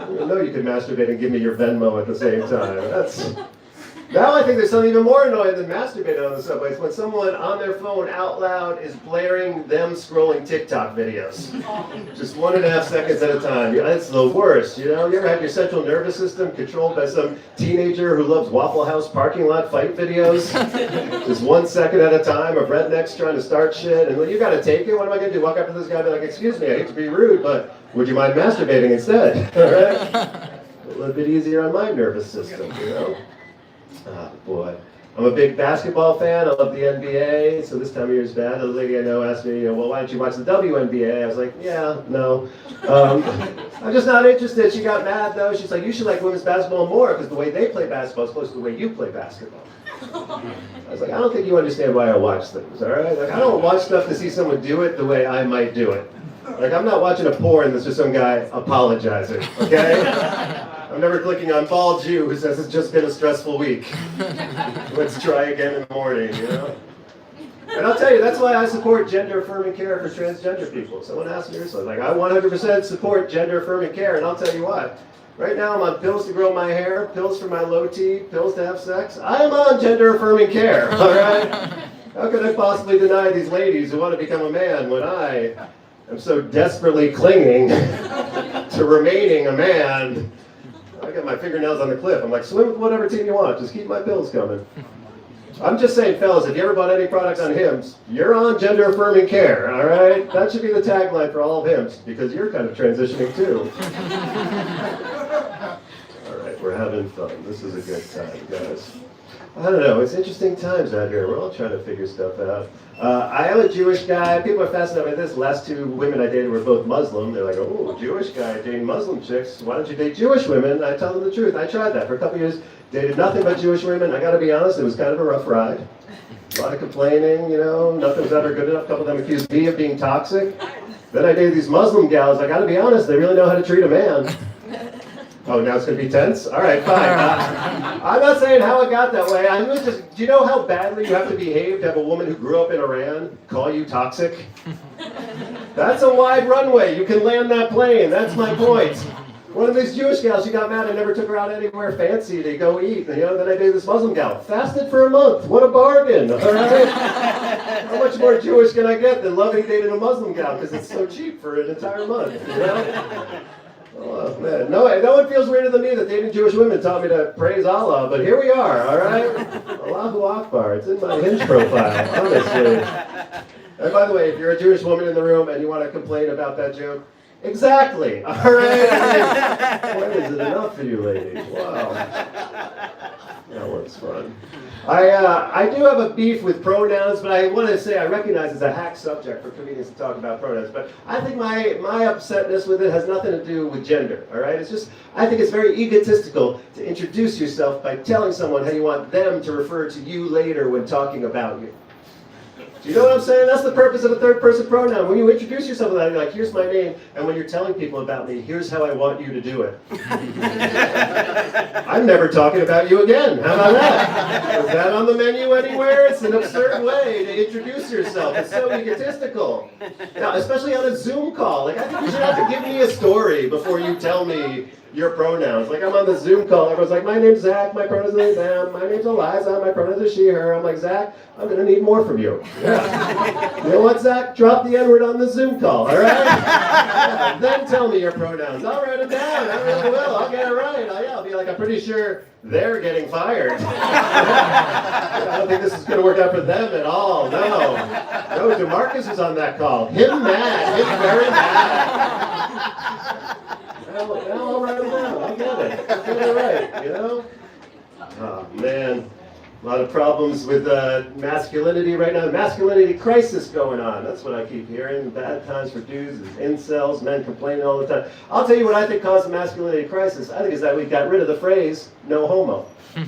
N: I know you could masturbate and give me your Venmo at the same time. Now I think there's something even more annoying than masturbating on the subway. It's when someone on their phone out loud is blaring them scrolling TikTok videos. Just 1.5 seconds at a time. It's the worst, You ever had your central nervous system controlled by some teenager who loves Waffle House parking lot fight videos? Just 1 second at a time of rednecks trying to start shit. And you gotta take it. What am I gonna do? Walk up to this guy and be like, excuse me, I hate to be rude, but would you mind masturbating instead? All right? A little bit easier on my nervous system, Oh boy. I'm a big basketball fan. I love the NBA, so this time of year is bad. The lady I know asked me, well, why don't you watch the WNBA? I was like, yeah, no. I'm just not interested. She got mad though. She's like, you should like women's basketball more because the way they play basketball is close to the way you play basketball. I was like, I don't think you understand why I watch things, all right? Like, I don't watch stuff to see someone do it the way I might do it. Like, I'm not watching a porn that's just some guy apologizing, okay? I'm never clicking on Bald Jew who says it's just been a stressful week. Let's try again in the morning, And I'll tell you, that's why I support gender-affirming care for transgender people. Someone asked me recently, like, I 100% support gender-affirming care, and I'll tell you why. Right now I'm on pills to grow my hair, pills for my low T, pills to have sex. I am on gender-affirming care, all right? How could I possibly deny these ladies who want to become a man when I am so desperately clinging to remaining a man? I got my fingernails on the cliff. I'm like, swim with whatever team you want. Just keep my pills coming. I'm just saying, fellas, if you ever bought any products on Hims, you're on gender-affirming care, all right? That should be the tagline for all of Hims, because you're kind of transitioning too. All right, we're having fun. This is a good time, guys. I don't know. It's interesting times out here. We're all trying to figure stuff out. I am a Jewish guy. People are fascinated by this. The last 2 women I dated were both Muslim. They're like, oh, Jewish guy dating Muslim chicks. Why don't you date Jewish women? I tell them the truth. I tried that for a couple years. Dated nothing but Jewish women. I got to be honest, it was kind of a rough ride. A lot of complaining, nothing was ever good enough. A couple of them accused me of being toxic. Then I dated these Muslim gals. I got to be honest, they really know how to treat a man. Oh, now it's going to be tense? All right, fine. I'm not saying how it got that way. Do you know how badly you have to behave to have a woman who grew up in Iran call you toxic? That's a wide runway. You can land that plane. That's my point. One of these Jewish gals, she got mad I never took her out anywhere fancy to go eat. You know, then I dated this Muslim gal. Fasted for a month. What a bargain. All right? How much more Jewish can I get than loving dating a Muslim gal? Because it's so cheap for an entire month. You know? Oh, man. No one feels weirder than me that dating Jewish women taught me to praise Allah. But here we are, all right? Allahu Akbar. It's in my Hinge profile, honestly. And by the way, if you're a Jewish woman in the room and you want to complain about that joke, exactly. All right. When is it enough for you, ladies? Wow. That was fun. I do have a beef with pronouns, but I want to say I recognize it's a hack subject for comedians to talk about pronouns. But I think my upsetness with it has nothing to do with gender. All right. It's just I think it's very egotistical to introduce yourself by telling someone how you want them to refer to you later when talking about you. Do you know what I'm saying? That's the purpose of a third-person pronoun. When you introduce yourself, you're like, here's my name, and when you're telling people about me, here's how I want you to do it. I'm never talking about you again. How about that? Is that on the menu anywhere? It's an absurd way to introduce yourself. It's so egotistical. Now, especially on a Zoom call. Like, I think you should have to give me a story before you tell me your pronouns. Like, I'm on the Zoom call, everyone's like, my name's Zach, my pronouns are them, my name's Eliza, my pronouns are she, her. I'm like, Zach, I'm gonna need more from you. Yeah. You know what, Zach? Drop the N-word on the Zoom call, all right? Yeah, then tell me your pronouns. I'll write it down, I really will, I'll get it right. I'll be like, I'm pretty sure they're getting fired. I don't think this is gonna work out for them at all, no. No, DeMarcus is on that call. Him mad, him very mad. Now I'll write it down. I'll get it. I'll get it right, you know? Oh, man. A lot of problems with masculinity right now. Masculinity crisis going on. That's what I keep hearing. Bad times for dudes, incels, men complaining all the time. I'll tell you what I think caused the masculinity crisis. I think is that we got rid of the phrase, no homo. I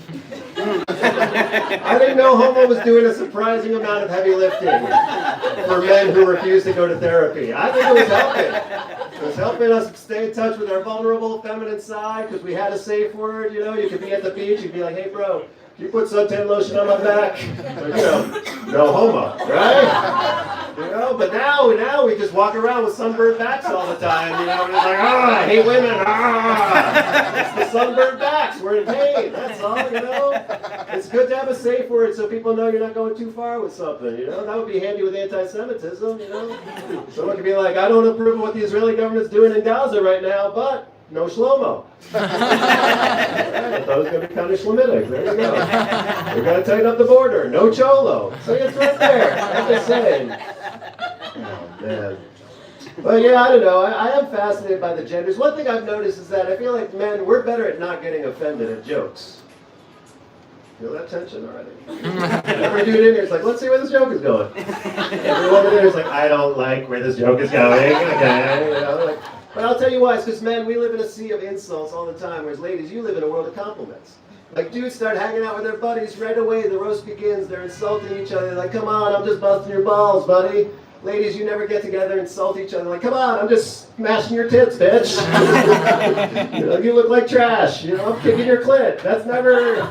N: think no homo was doing a surprising amount of heavy lifting for men who refuse to go to therapy. I think it was helping. It was helping us stay in touch with our vulnerable feminine side because we had a safe word. You know, you could be at the beach, you'd be like, hey bro, can you put suntan lotion on my back? But, you know, no homo, right? You know, but now we just walk around with sunburned backs all the time, you know, and it's like, I hate women, It's the sunburned backs, we're in pain, that's all, you know? It's good to have a safe word so people know you're not going too far with something, you know? That would be handy with anti-Semitism, you know? Someone could be like, I don't approve of what the Israeli government's doing in Gaza right now, but no shlomo. I thought it was going to be kind of Shlemitic. There you go. We're going to tighten up the border. No cholo. So it's right there. I'm just saying. Oh, man. But yeah, I don't know. I am fascinated by the genders. One thing I've noticed is that I feel like men, we're better at not getting offended at jokes. Feel that tension already? Every dude in here is like, let's see where this joke is going. Everyone in here is like, I don't like where this joke is going. Okay. You know, like, but I'll tell you why, it's because men, we live in a sea of insults all the time, whereas ladies, you live in a world of compliments. Like dudes start hanging out with their buddies, right away the roast begins, they're insulting each other, like, come on, I'm just busting your balls, buddy. Ladies, you never get together and insult each other, like, come on, I'm just smashing your tits, bitch. You know, you look like trash, you know, I'm kicking your clit. That's never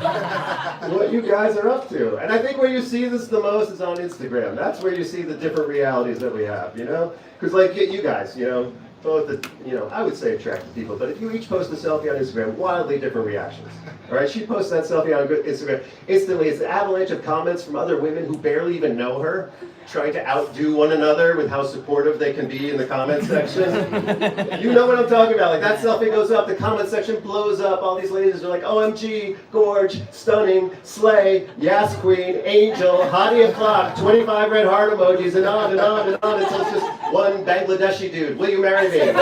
N: what you guys are up to. And I think where you see this the most is on Instagram. That's where you see the different realities that we have, you know? Because like you guys, you know, both, I would say attractive people, but if you each post a selfie on Instagram, wildly different reactions. All right, she posts that selfie on Instagram. Instantly, it's an avalanche of comments from other women who barely even know her, trying to outdo one another with how supportive they can be in the comment section. You know what I'm talking about. Like, that selfie goes up, the comment section blows up. All these ladies are like, OMG, gorge, stunning, slay, yes queen, angel, hottie o'clock, 25 red heart emojis, and on and on and on until it's just one Bangladeshi dude. Will you marry me? What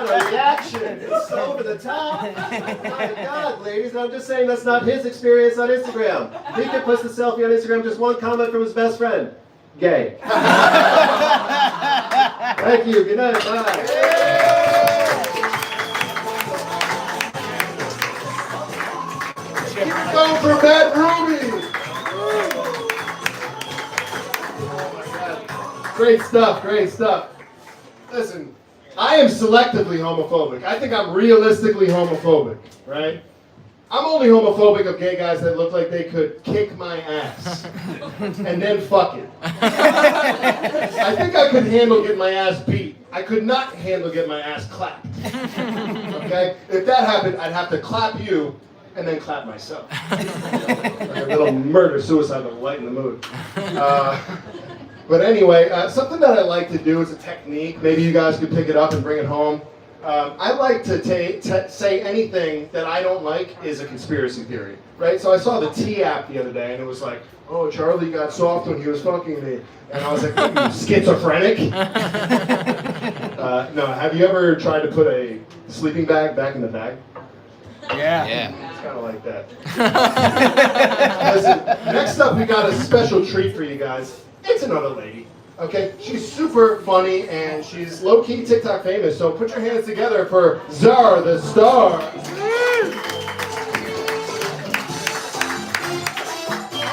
N: a reaction. It's so over the top. Oh my God, ladies, I'm just saying that's not his experience on Instagram. He could post a selfie on Instagram, just one comment from his best friend. Gay. Thank you. Good night. Bye.
B: Keep it going for Bad Ruby. Great stuff, great stuff. Listen, I am selectively homophobic. I think I'm realistically homophobic, right? I'm only homophobic of gay guys that look like they could kick my ass and then fuck it. I think I could handle getting my ass beat. I could not handle getting my ass clapped. Okay? If that happened, I'd have to clap you and then clap myself. Like a little murder-suicide to lighten the mood. But anyway, something that I like to do is a technique. Maybe you guys could pick it up and bring it home. I like to say anything that I don't like is a conspiracy theory, right? So I saw the T app the other day, and it was like, oh, Charlie got soft when he was fucking me. And I was like, you schizophrenic? No, have you ever tried to put a sleeping bag back in the bag?
A: Yeah.
B: It's kind of like that. Listen, next up, we got a special treat for you guys. It's another lady. Okay, she's super funny and she's low-key TikTok famous, so put your hands together for Zara the Star.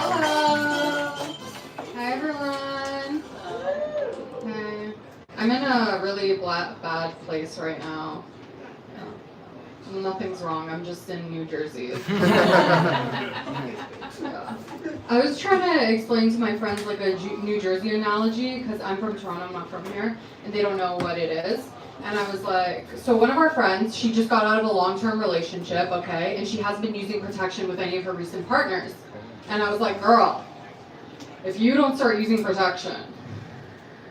O: Hello. Hi everyone. Hi. I'm in a really bad place right now. Nothing's wrong, I'm just in New Jersey. Yeah. I was trying to explain to my friends like a New Jersey analogy, because I'm from Toronto, I'm not from here, and they don't know what it is. And I was like, so one of our friends, she just got out of a long-term relationship, okay, and she hasn't been using protection with any of her recent partners. And I was like, girl, if you don't start using protection,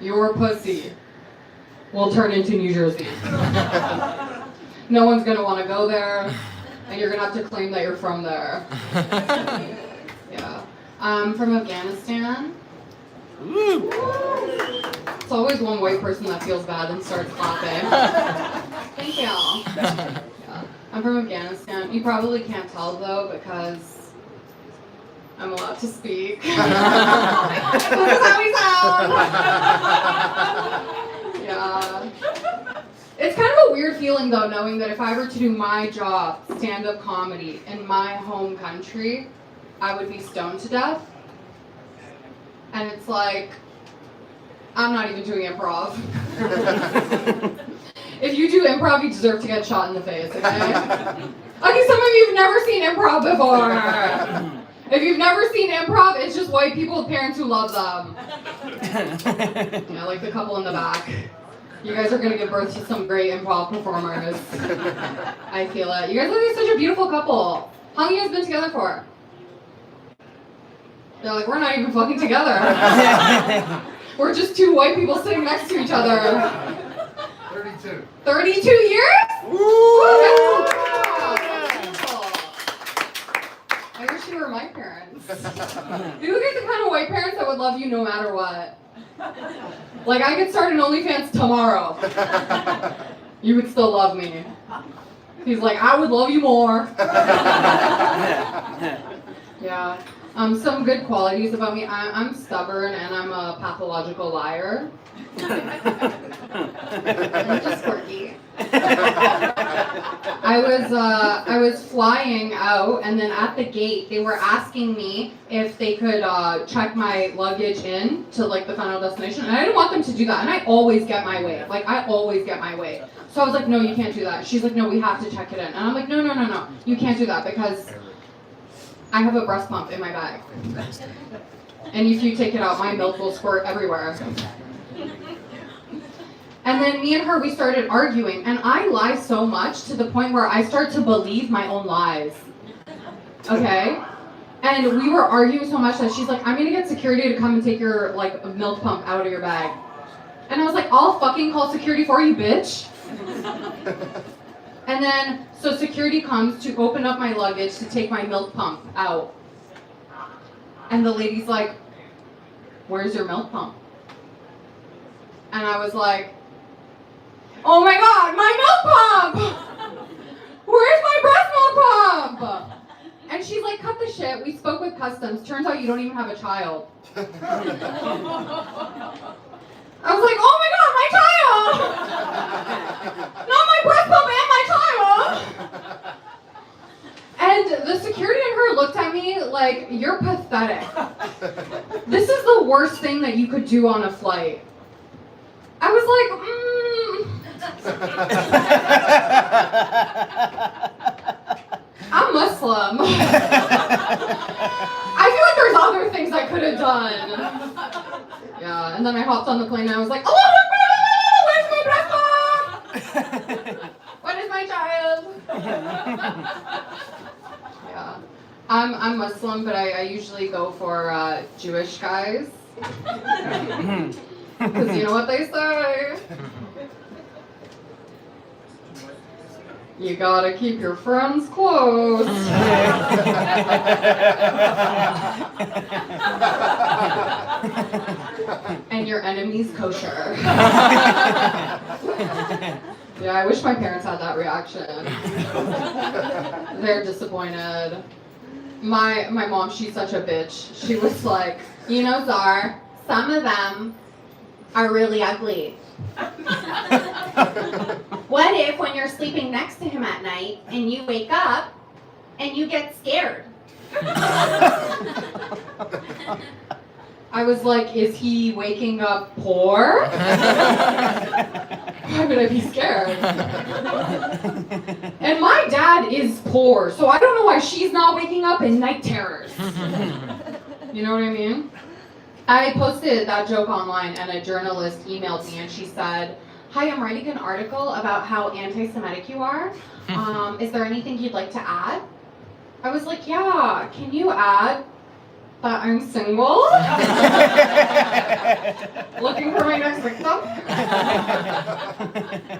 O: your pussy will turn into New Jersey. No one's gonna want to go there, and you're gonna have to claim that you're from there. Yeah. I'm from Afghanistan. Woo. It's always one white person that feels bad and starts clapping. Thank you. Yeah. I'm from Afghanistan. You probably can't tell though because I'm allowed to speak. This is how we sound. Yeah. It's kind of a weird feeling though, knowing that if I were to do my job, stand-up comedy, in my home country, I would be stoned to death. And it's like, I'm not even doing improv. If you do improv, you deserve to get shot in the face, okay? Okay, some of you have never seen improv before. If you've never seen improv, it's just white people with parents who love them. Yeah, like the couple in the back. You guys are going to give birth to some great improv performers. I feel it. You guys look like such a beautiful couple. How long have you guys been together for? They're like, we're not even fucking together. We're just two white people sitting next to each other.
B: 32.
O: 32 years? Woo! Beautiful. I wish you were my parents. You look like the kind of white parents that would love you no matter what. Like, I could start an OnlyFans tomorrow. You would still love me. He's like, I would love you more. Yeah. Some good qualities about me. I'm stubborn and I'm a pathological liar. I'm just quirky. I was flying out, and then at the gate they were asking me if they could check my luggage in to like the final destination, and I didn't want them to do that. And I always get my way. Like I always get my way. So I was like, no, you can't do that. She's like, no, we have to check it in. And I'm like, no, you can't do that because I have a breast pump in my bag. And if you take it out, my milk will squirt everywhere. And then me and her, we started arguing. And I lie so much to the point where I start to believe my own lies. Okay? And we were arguing so much that she's like, I'm gonna get security to come and take your like milk pump out of your bag. And I was like, I'll fucking call security for you, bitch. And then, so security comes to open up my luggage to take my milk pump out. And the lady's like, where's your milk pump? And I was like, oh my God, my milk pump! Where's my breast milk pump? And she's like, cut the shit. We spoke with customs. Turns out you don't even have a child. I was like, oh my God, my child! Not my breast pump and my child! And the security and her looked at me like, you're pathetic. This is the worst thing that you could do on a flight. I was like, I'm Muslim. I feel like there's other things I could have done. Yeah, and then I hopped on the plane and I was like, oh, where's my breast pump? Yeah. I'm Muslim, but I usually go for Jewish guys. Because you know what they say? You gotta keep your friends close. And your enemies kosher. Yeah, I wish my parents had that reaction. They're disappointed. My mom, she's such a bitch. She was like, you know, Czar, some of them are really ugly. What if when you're sleeping next to him at night and you wake up and you get scared? I was like, is he waking up poor? Why would I be scared? And my dad is poor, so I don't know why she's not waking up in night terrors. You know what I mean? I posted that joke online and a journalist emailed me and she said, hi, I'm writing an article about how anti-Semitic you are. Is there anything you'd like to add? I was like, yeah, can you add that I'm single? Looking for my next victim?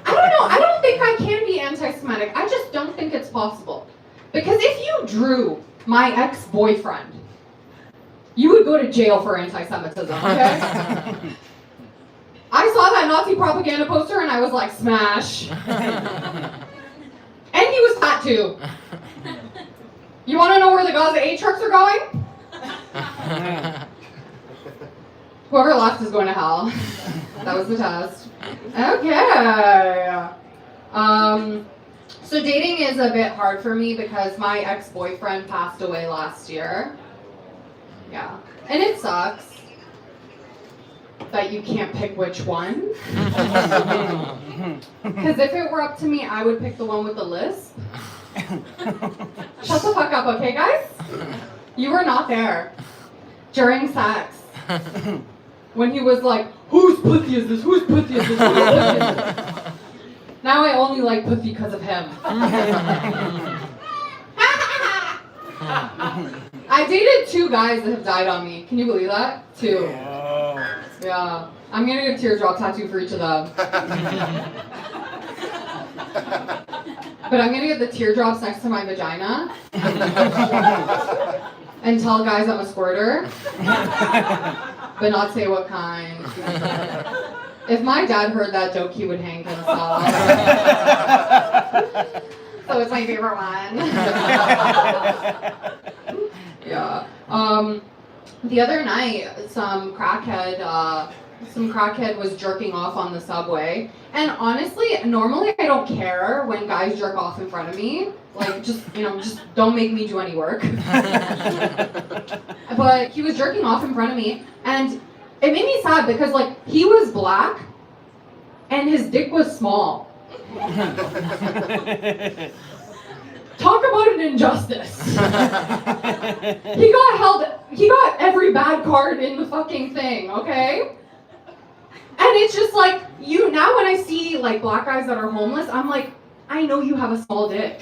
O: I don't think I can be anti-Semitic. I just don't think it's possible. Because if you drew my ex-boyfriend, you would go to jail for anti-Semitism, okay? I saw that Nazi propaganda poster and I was like, smash. And he was fat too. You want to know where the Gaza aid trucks are going? Whoever left is going to hell. That was the test. Okay. So dating is a bit hard for me because my ex-boyfriend passed away last year. Yeah. And it sucks that you can't pick which one. Because if it were up to me, I would pick the one with the lisp. Shut the fuck up, okay, guys? You were not there during sex. When he was like, whose pussy is this? Whose pussy is this? Whose pussy is this? Now I only like pussy because of him. I dated 2 guys that have died on me. Can you believe that? 2. Yeah. I'm gonna get a teardrop tattoo for each of them. But I'm gonna get the teardrops next to my vagina. And tell guys I'm a squirter. But not say what kind. If my dad heard that joke, he would hang himself. So it's my favorite one. Yeah. The other night, some crackhead was jerking off on the subway. And honestly, normally I don't care when guys jerk off in front of me. Like, just don't make me do any work. But he was jerking off in front of me, and it made me sad because, like, he was black, and his dick was small. Talk about an injustice. He got every bad card in the fucking thing, okay? And it's just like, now when I see like black guys that are homeless, I'm like, I know you have a small dick.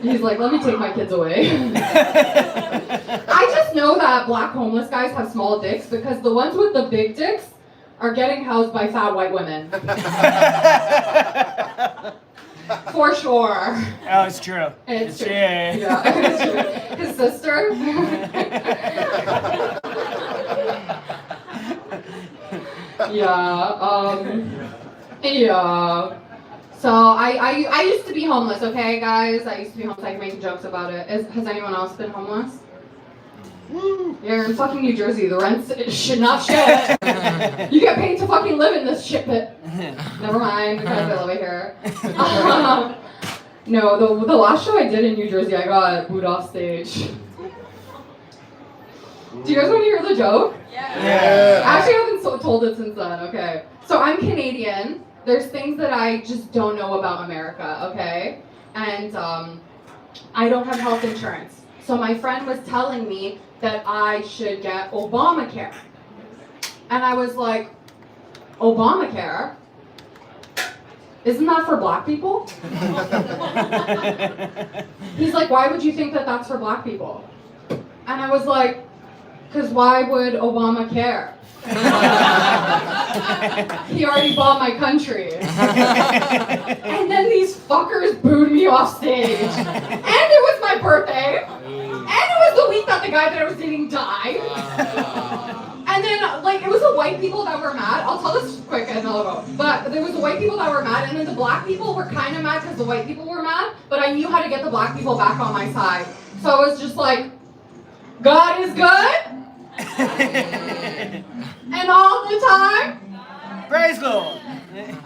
O: He's like, let me take my kids away. I just know that black homeless guys have small dicks because the ones with the big dicks are getting housed by fat white women. For sure.
D: Oh, it's true.
O: It's true.
D: Yeah.
O: Yeah, it's true. His sister. Yeah. So I used to be homeless, okay, guys? I used to be homeless. I can make jokes about it. Has anyone else been homeless? You're in fucking New Jersey. The rent's not shit. You get paid to fucking live in this shit pit. Never mind, because I love it here. No, the last show I did in New Jersey, I got booed off stage. Do you guys want to hear the joke?
D: Yeah.
O: Actually, I haven't told it since then. Okay. So I'm Canadian. There's things that I just don't know about America, okay? And I don't have health insurance. So my friend was telling me that I should get Obamacare. And I was like, Obamacare? isn't that for black people? He's like, why would you think that that's for black people? And I was like, because why would Obama care? He already bought my country. And then these fuckers booed me off stage. And it was my birthday. And it was the week that the guy that I was dating died. And then, like, it was the white people that were mad. I'll tell this quick and I'll go. But there was the white people that were mad, and then the black people were kind of mad because the white people were mad. But I knew how to get the black people back on my side. So I was just like, God is good. And all the time.
D: Praise the Lord.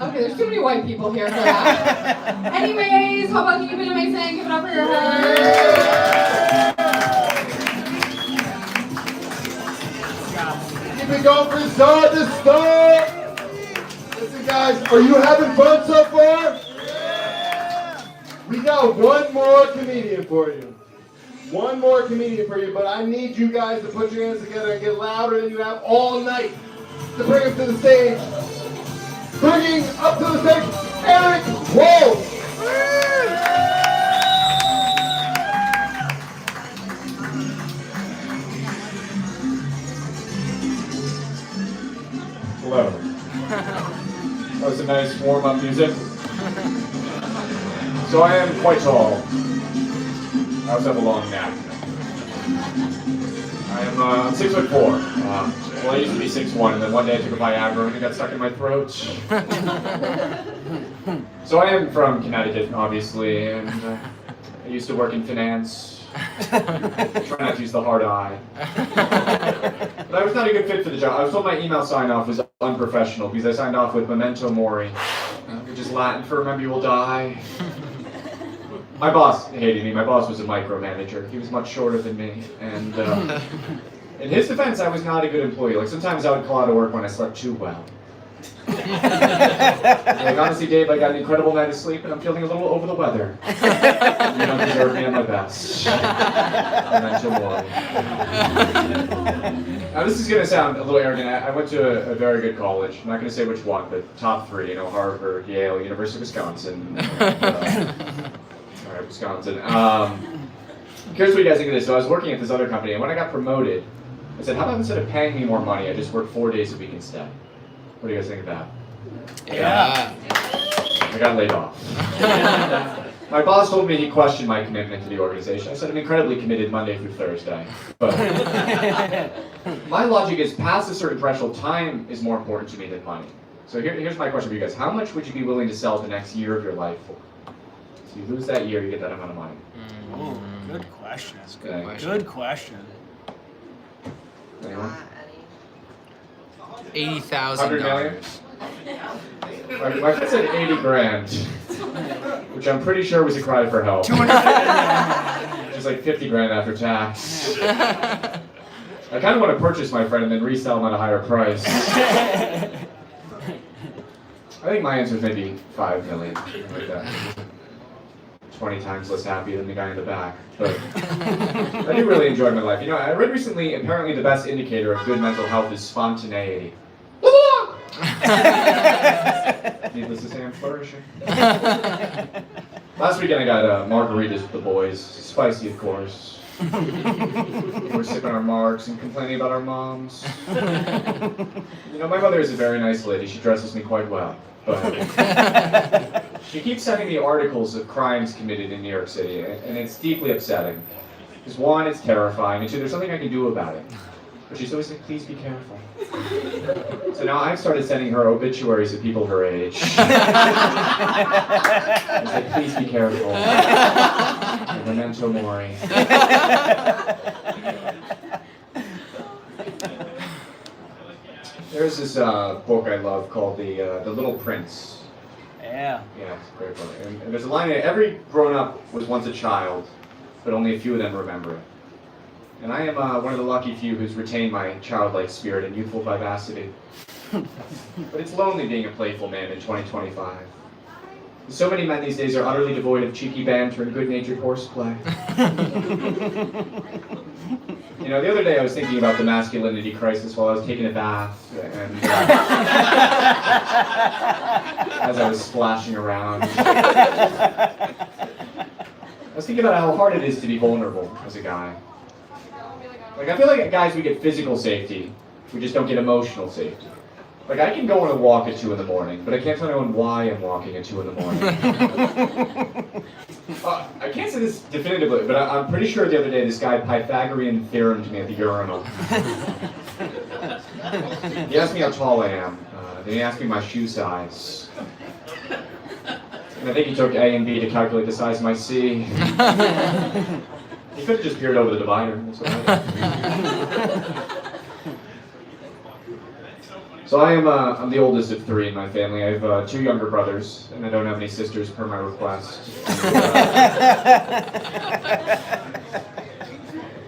O: Okay, there's too many white people here for that. Anyways, how about you've been amazing? Give it up for your head.
B: Keep it going from start to start. Listen, guys, are you having fun so far? We got one more comedian for you. One more comedian for you, but I need you guys to put your hands together and get louder than you have all night to bring him to the stage. Bringing up to the stage, Derrick. Whoa!
P: Hello. That was a nice warm-up music. So I am quite tall. I also have a long neck. I'm 6'4". Well, I used to be 6'1", and then one day I took a Viagra and it got stuck in my throat. So I am from Connecticut, obviously, and I used to work in finance. Try not to use the hard I. But I was not a good fit for the job. I was told my email sign-off was unprofessional because I signed off with Memento Mori, which is Latin for remember you will die. My boss hated me. My boss was a micromanager. He was much shorter than me, and in his defense, I was not a good employee. Like, sometimes I would call out of work when I slept too well. Like, honestly, Dave, I got an incredible night of sleep, and I'm feeling a little over the weather. You don't deserve me at my best. Memento Mori. Now, this is going to sound a little arrogant. I went to a very good college. I'm not going to say which one, but top 3, you know, Harvard, Yale, University of Wisconsin. Wisconsin. Curious what you guys think of this. So I was working at this other company, and when I got promoted, I said, how about instead of paying me more money, I just work 4 days a week instead? What do you guys think of that?
D: Yeah.
P: I got laid off. My boss told me he questioned my commitment to the organization. I said, I'm incredibly committed Monday through Thursday. But my logic is, past a certain threshold, time is more important to me than money. So here's my question for you guys. How much would you be willing to sell the next year of your life for? So you lose that year, you get that amount of money.
D: Ooh, good question. That's
P: good
D: question. Good question.
P: Anyone?
A: $80,000.
P: My friend said 80 grand, which I'm pretty sure was a cry for help. Which is like 50 grand after tax. I kind of want to purchase my friend and then resell him at a higher price. I think my answer is maybe 5 million, like that. 20 times less happy than the guy in the back. But I do really enjoy my life. You know, I read recently, apparently the best indicator of good mental health is spontaneity. Needless to say, I'm flourishing. Last weekend I got margaritas with the boys. Spicy, of course. We're sipping our marks and complaining about our moms. You know, my mother is a very nice lady. She dresses me quite well. But she keeps sending me articles of crimes committed in New York City, and it's deeply upsetting. Because 1, it's terrifying, and 2, there's something I can do about it. But she's always like, please be careful. So now I've started sending her obituaries of people her age. It's like, please be careful. Memento Mori. There's this book I love called The Little Prince.
D: Yeah.
P: Yeah, it's a great book. And there's a line in it, every grown-up was once a child, but only a few of them remember it. And I am one of the lucky few who's retained my childlike spirit and youthful vivacity. But it's lonely being a playful man in 2025. So many men these days are utterly devoid of cheeky banter and good-natured horseplay. You know, the other day I was thinking about the masculinity crisis while I was taking a bath, and as I was splashing around. I was thinking about how hard it is to be vulnerable as a guy. Like, I feel like guys, we get physical safety, we just don't get emotional safety. Like, I can go on a walk at 2 in the morning, but I can't tell anyone why I'm walking at 2 in the morning. I can't say this definitively, but I'm pretty sure the other day this guy Pythagorean theoremed me at the urinal. He asked me how tall I am, then he asked me my shoe size. And I think he took A and B to calculate the size of my C. He could have just peered over the divider. That's what I did. So I'm the oldest of 3 in my family. I have 2 younger brothers, and I don't have any sisters per my request.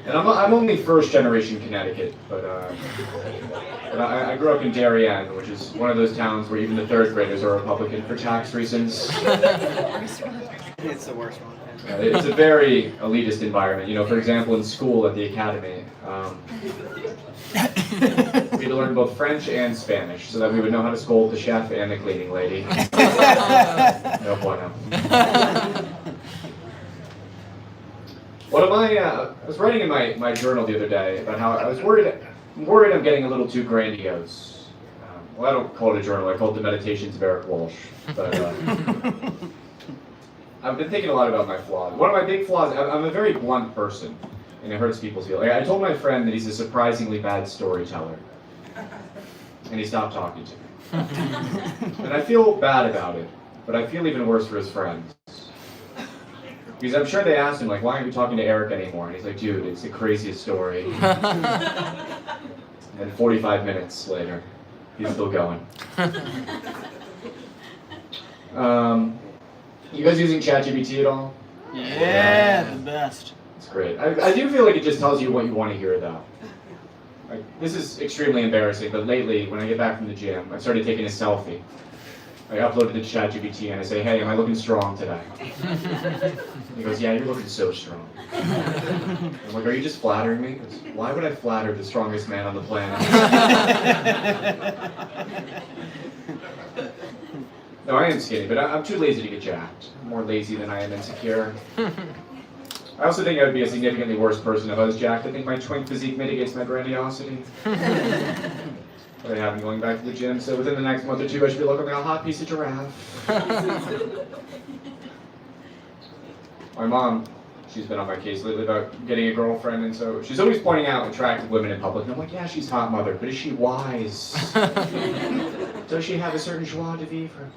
P: And I'm only first generation Connecticut, but I grew up in Derrick, which is one of those towns where even the 3rd graders are Republican for tax reasons.
C: It's the worst one.
P: It's a very elitist environment. You know, for example, in school at the academy, we had to learn both French and Spanish so that we would know how to scold the chef and the cleaning lady. No bueno. I was writing in my journal the other day about how I was worried I'm getting a little too grandiose. Well, I don't call it a journal, I call it the Meditations of Eric Walsh. But I've been thinking a lot about my flaws. One of my big flaws, I'm a very blunt person, and it hurts people's feelings. I told my friend that he's a surprisingly bad storyteller, and he stopped talking to me. And I feel bad about it, but I feel even worse for his friends. Because I'm sure they asked him, like, why aren't you talking to Eric anymore? And he's like, dude, it's the craziest story. And 45 minutes later, he's still going. You guys using ChatGPT at all?
C: Yeah, the best.
P: It's great. I do feel like it just tells you what you want to hear, though. Like, this is extremely embarrassing, but lately, when I get back from the gym, I've started taking a selfie. I upload it to ChatGPT and I say, hey, am I looking strong today? He goes, yeah, you're looking so strong. I'm like, are you just flattering me? He goes, why would I flatter the strongest man on the planet? No, I am skinny, but I'm too lazy to get jacked. I'm more lazy than I am insecure. I also think I would be a significantly worse person if I was jacked. I think my twink physique mitigates my grandiosity. But I haven't going back to the gym, so within the next month or 2, I should be looking like a hot piece of giraffe. My mom, she's been on my case lately about getting a girlfriend, and so she's always pointing out attractive women in public. And I'm like, yeah, she's hot, mother, but is she wise? Does she have a certain joie de vivre?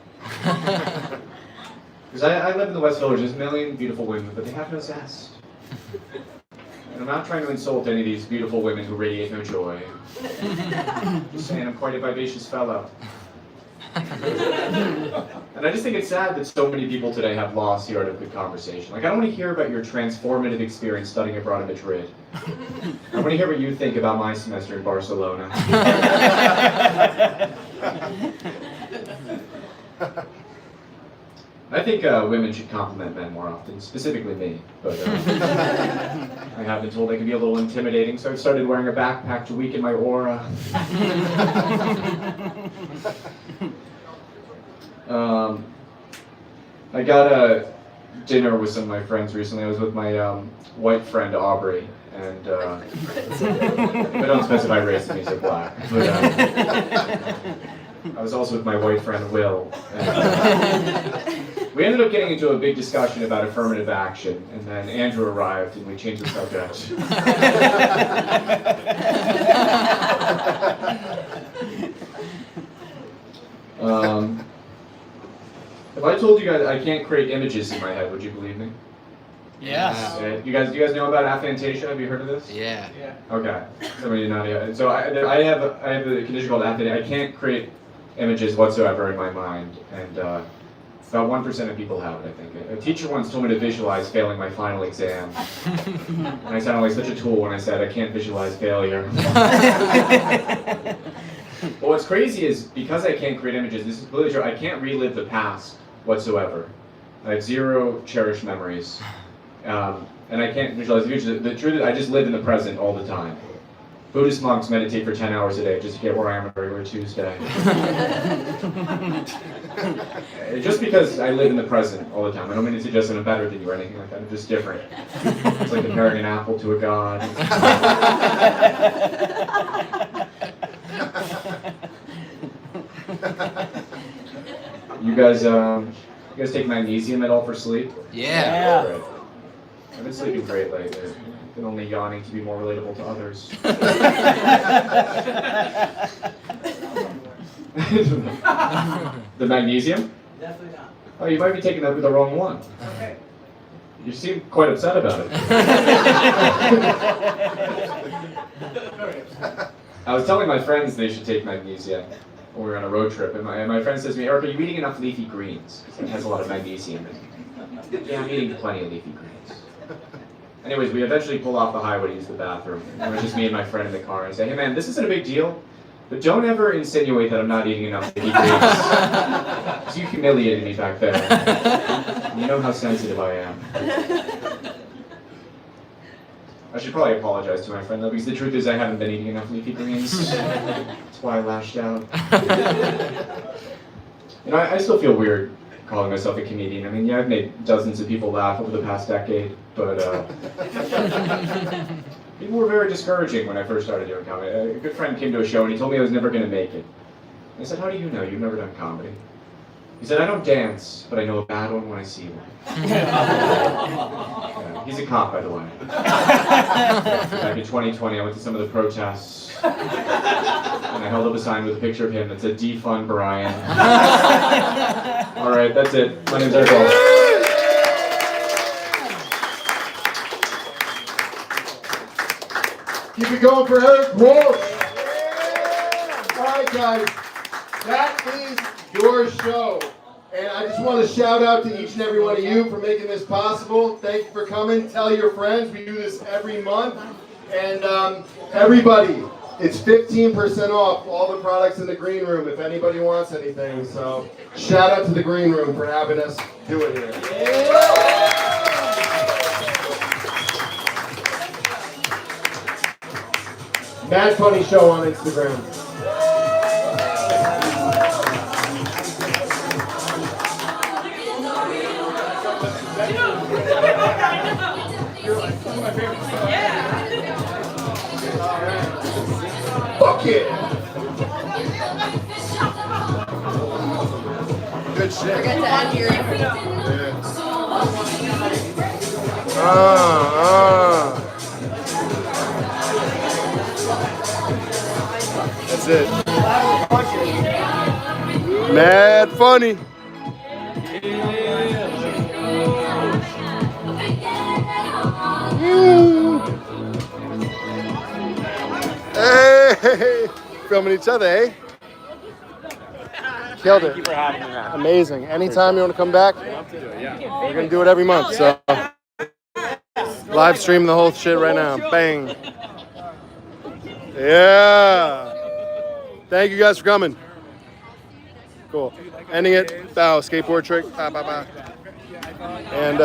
P: Because I live in the West Village, there's a million beautiful women, but they have no zest. And I'm not trying to insult any of these beautiful women who radiate no joy. Just saying, I'm quite a vivacious fellow. And I just think it's sad that so many people today have lost the art of good conversation. Like, I don't want to hear about your transformative experience studying abroad in Madrid. I want to hear what you think about my semester in Barcelona. I think women should compliment men more often, specifically me. But I have been told I can be a little intimidating, so I've started wearing a backpack to weaken my aura. I got a dinner with some of my friends recently. I was with my white friend Aubrey, and I don't specify race, it means they're black. But, I was also with my white friend Will. And, we ended up getting into a big discussion about affirmative action, and then Andrew arrived and we changed the subject. If I told you guys I can't create images in my head, would you believe me?
C: Yes.
P: You guys know about aphantasia? Have you heard of this?
C: Yeah.
P: Okay. Some of you not yet. So I have a condition called aphantasia. I can't create images whatsoever in my mind, and about 1% of people have it, I think. A teacher once told me to visualize failing my final exam. And I sounded like such a tool when I said I can't visualize failure. But what's crazy is, because I can't create images, this is completely true, I can't relive the past whatsoever. I have zero cherished memories. and I can't visualize the future. The truth is, I just live in the present all the time. Buddhist monks meditate for 10 hours a day just to get where I am on a regular Tuesday. Just because I live in the present all the time. I don't mean to suggest that I'm better than you or anything like that. I'm just different. It's like comparing an apple to a god. You guys take magnesium at all for sleep?
A: Yeah.
P: Great. I've been sleeping great lately. I've been only yawning to be more relatable to others. The magnesium?
C: Definitely not.
P: Oh, you might be taking that with the wrong one.
C: Okay.
P: You seem quite upset about it. I was telling my friends they should take magnesium when we were on a road trip, and my friend says to me, Eric, are you eating enough leafy greens? Because it has a lot of magnesium in it. Yeah, I'm eating plenty of leafy greens. Anyways, we eventually pull off the highway to use the bathroom. And it was just me and my friend in the car. And I say, hey man, this isn't a big deal, but don't ever insinuate that I'm not eating enough leafy greens. Because you humiliated me back there. You know how sensitive I am. I should probably apologize to my friend though, because the truth is I haven't been eating enough leafy greens. That's why I lashed out. You know, I still feel weird calling myself a comedian. I mean, yeah, I've made dozens of people laugh over the past decade, but people were very discouraging when I first started doing comedy. A good friend came to a show and he told me I was never going to make it. I said, how do you know? You've never done comedy. He said, I don't dance, but I know a bad one when I see one. Yeah, he's a cop, by the way. Back in 2020, I went to some of the protests, and I held up a sign with a picture of him that said, defund Brian. All right, that's it. My name's Derrick.
B: Keep it going for Eric Walsh. All right, guys, that is your show. And I just want to shout out to each and every one of you for making this possible. Thank you for coming. Tell your friends. We do this every month. And everybody, it's 15% off all the products in the green room if anybody wants anything. So shout out to the green room for having us do it here. Mad Funny Show on Instagram. Fuck yeah! Good shit.
J: Forget to end here.
B: That's it. Mad funny. Hey, filming each other, eh? Killed it.
C: Thank you for having me, man.
B: Amazing. Anytime you want to come back, we're gonna do it every month. So live stream the whole shit right now. Bang. Yeah. Thank you guys for coming. Cool. Ending it. Bow. Skateboard trick. Ba, ba, ba. And